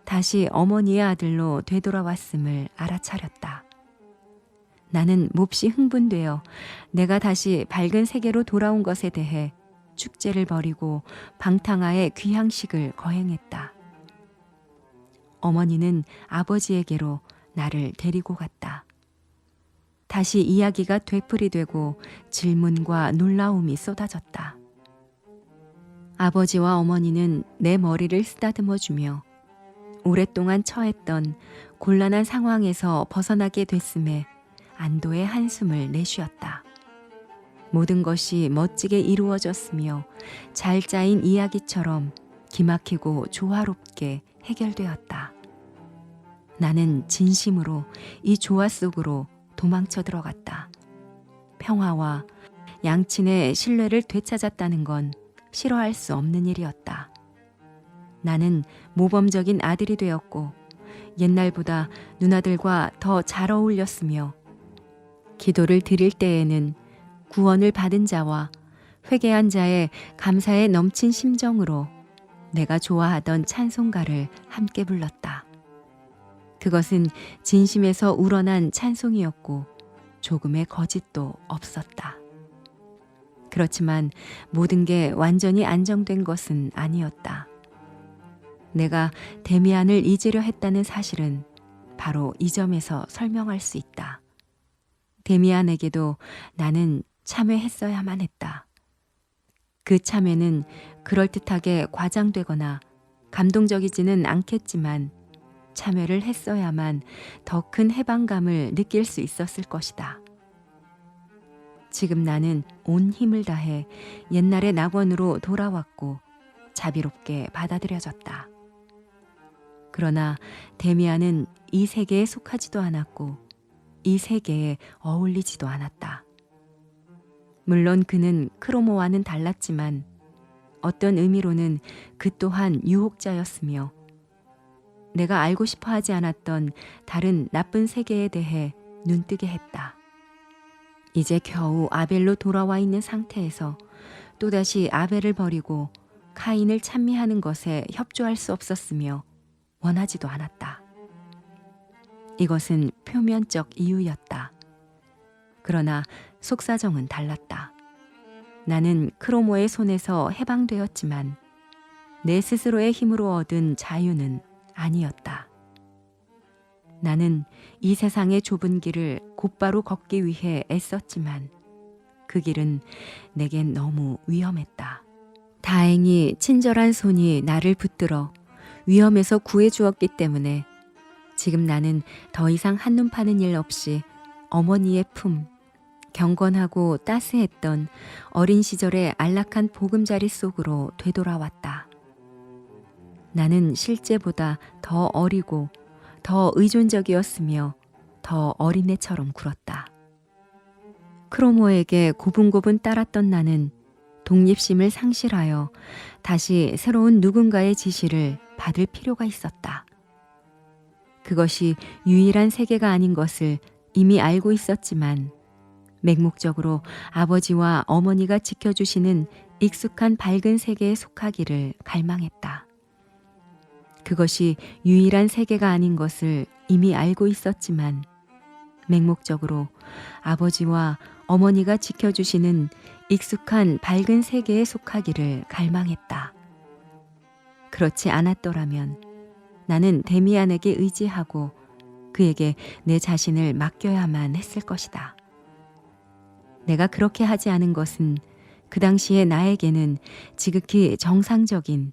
다시 어머니의 아들로 되돌아왔음을 알아차렸다. 나는 몹시 흥분되어 내가 다시 밝은 세계로 돌아온 것에 대해 축제를 벌이고 방탕하에 귀향식을 거행했다. 어머니는 아버지에게로 나를 데리고 갔다. 다시 이야기가 되풀이되고 질문과 놀라움이 쏟아졌다. 아버지와 어머니는 내 머리를 쓰다듬어 주며 오랫동안 처했던 곤란한 상황에서 벗어나게 됐음에 안도의 한숨을 내쉬었다. 모든 것이 멋지게 이루어졌으며 잘 짜인 이야기처럼 기막히고 조화롭게 해결되었다. 나는 진심으로 이 조화 속으로 도망쳐 들어갔다. 평화와 양친의 신뢰를 되찾았다는 건 싫어할 수 없는 일이었다. 나는 모범적인 아들이 되었고 옛날보다 누나들과 더 잘 어울렸으며 기도를 드릴 때에는 구원을 받은 자와 회개한 자의 감사에 넘친 심정으로 내가 좋아하던 찬송가를 함께 불렀다. 그것은 진심에서 우러난 찬송이었고 조금의 거짓도 없었다. 그렇지만 모든 게 완전히 안정된 것은 아니었다. 내가 데미안을 잊으려 했다는 사실은 바로 이 점에서 설명할 수 있다. 데미안에게도 나는 참회했어야만 했다. 그 참회는 그럴듯하게 과장되거나 감동적이지는 않겠지만 참회를 했어야만 더 큰 해방감을 느낄 수 있었을 것이다. 지금 나는 온 힘을 다해 옛날의 낙원으로 돌아왔고 자비롭게 받아들여졌다. 그러나 데미안은 이 세계에 속하지도 않았고 이 세계에 어울리지도 않았다. 물론 그는 크로모와는 달랐지만 어떤 의미로는 그 또한 유혹자였으며 내가 알고 싶어 하지 않았던 다른 나쁜 세계에 대해 눈뜨게 했다. 이제 겨우 아벨로 돌아와 있는 상태에서 또다시 아벨을 버리고 카인을 찬미하는 것에 협조할 수 없었으며 원하지도 않았다. 이것은 표면적 이유였다. 그러나 속사정은 달랐다. 나는 크로모의 손에서 해방되었지만 내 스스로의 힘으로 얻은 자유는 아니었다. 나는 이 세상의 좁은 길을 곧바로 걷기 위해 애썼지만 그 길은 내겐 너무 위험했다. 다행히 친절한 손이 나를 붙들어 위험에서 구해주었기 때문에 지금 나는 더 이상 한눈 파는 일 없이 어머니의 품, 경건하고 따스했던 어린 시절의 안락한 보금자리 속으로 되돌아왔다. 나는 실제보다 더 어리고 더 의존적이었으며 더 어린애처럼 굴었다. 크로모에게 고분고분 따랐던 나는 독립심을 상실하여 다시 새로운 누군가의 지시를 받을 필요가 있었다. 그것이 유일한 세계가 아닌 것을 이미 알고 있었지만 맹목적으로 아버지와 어머니가 지켜주시는 익숙한 밝은 세계에 속하기를 갈망했다. 그것이 유일한 세계가 아닌 것을 이미 알고 있었지만 맹목적으로 아버지와 어머니가 지켜주시는 익숙한 밝은 세계에 속하기를 갈망했다. 그렇지 않았더라면 나는 데미안에게 의지하고 그에게 내 자신을 맡겨야만 했을 것이다. 내가 그렇게 하지 않은 것은 그 당시에 나에게는 지극히 정상적인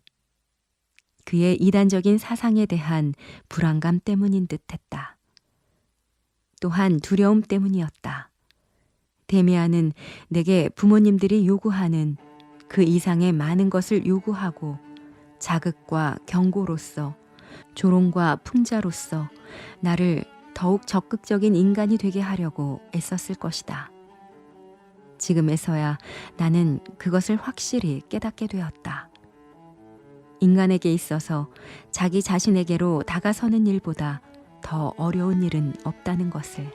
그의 이단적인 사상에 대한 불안감 때문인 듯했다. 또한 두려움 때문이었다. 데미안은 내게 부모님들이 요구하는 그 이상의 많은 것을 요구하고 자극과 경고로서 조롱과 풍자로서 나를 더욱 적극적인 인간이 되게 하려고 애썼을 것이다. 지금에서야 나는 그것을 확실히 깨닫게 되었다. 인간에게 있어서 자기 자신에게로 다가서는 일보다 더 어려운 일은 없다는 것을.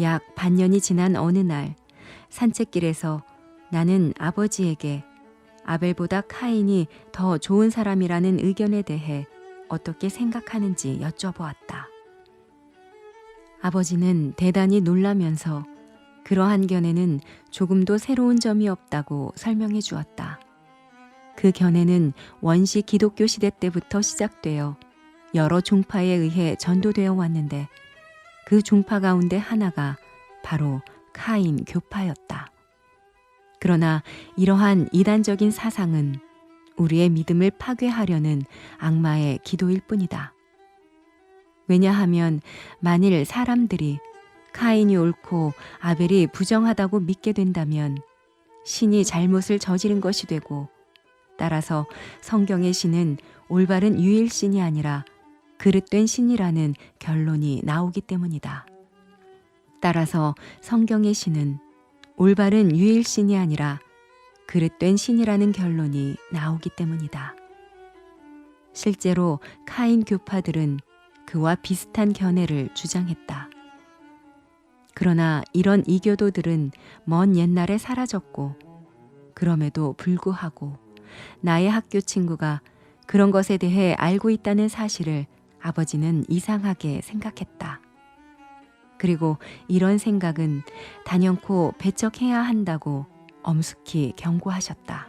약 반년이 지난 어느 날 산책길에서 나는 아버지에게 아벨보다 카인이 더 좋은 사람이라는 의견에 대해 어떻게 생각하는지 여쭤보았다. 아버지는 대단히 놀라면서 그러한 견해는 조금도 새로운 점이 없다고 설명해 주었다. 그 견해는 원시 기독교 시대 때부터 시작되어 여러 종파에 의해 전도되어 왔는데 그 종파 가운데 하나가 바로 카인 교파였다. 그러나 이러한 이단적인 사상은 우리의 믿음을 파괴하려는 악마의 기도일 뿐이다. 왜냐하면 만일 사람들이 카인이 옳고 아벨이 부정하다고 믿게 된다면 신이 잘못을 저지른 것이 되고 따라서 성경의 신은 올바른 유일신이 아니라 그릇된 신이라는 결론이 나오기 때문이다. 따라서 성경의 신은 올바른 유일신이 아니라 그릇된 신이라는 결론이 나오기 때문이다. 실제로 카인 교파들은 그와 비슷한 견해를 주장했다. 그러나 이런 이교도들은 먼 옛날에 사라졌고 그럼에도 불구하고 나의 학교 친구가 그런 것에 대해 알고 있다는 사실을 아버지는 이상하게 생각했다. 그리고 이런 생각은 단연코 배척해야 한다고 엄숙히 경고하셨다.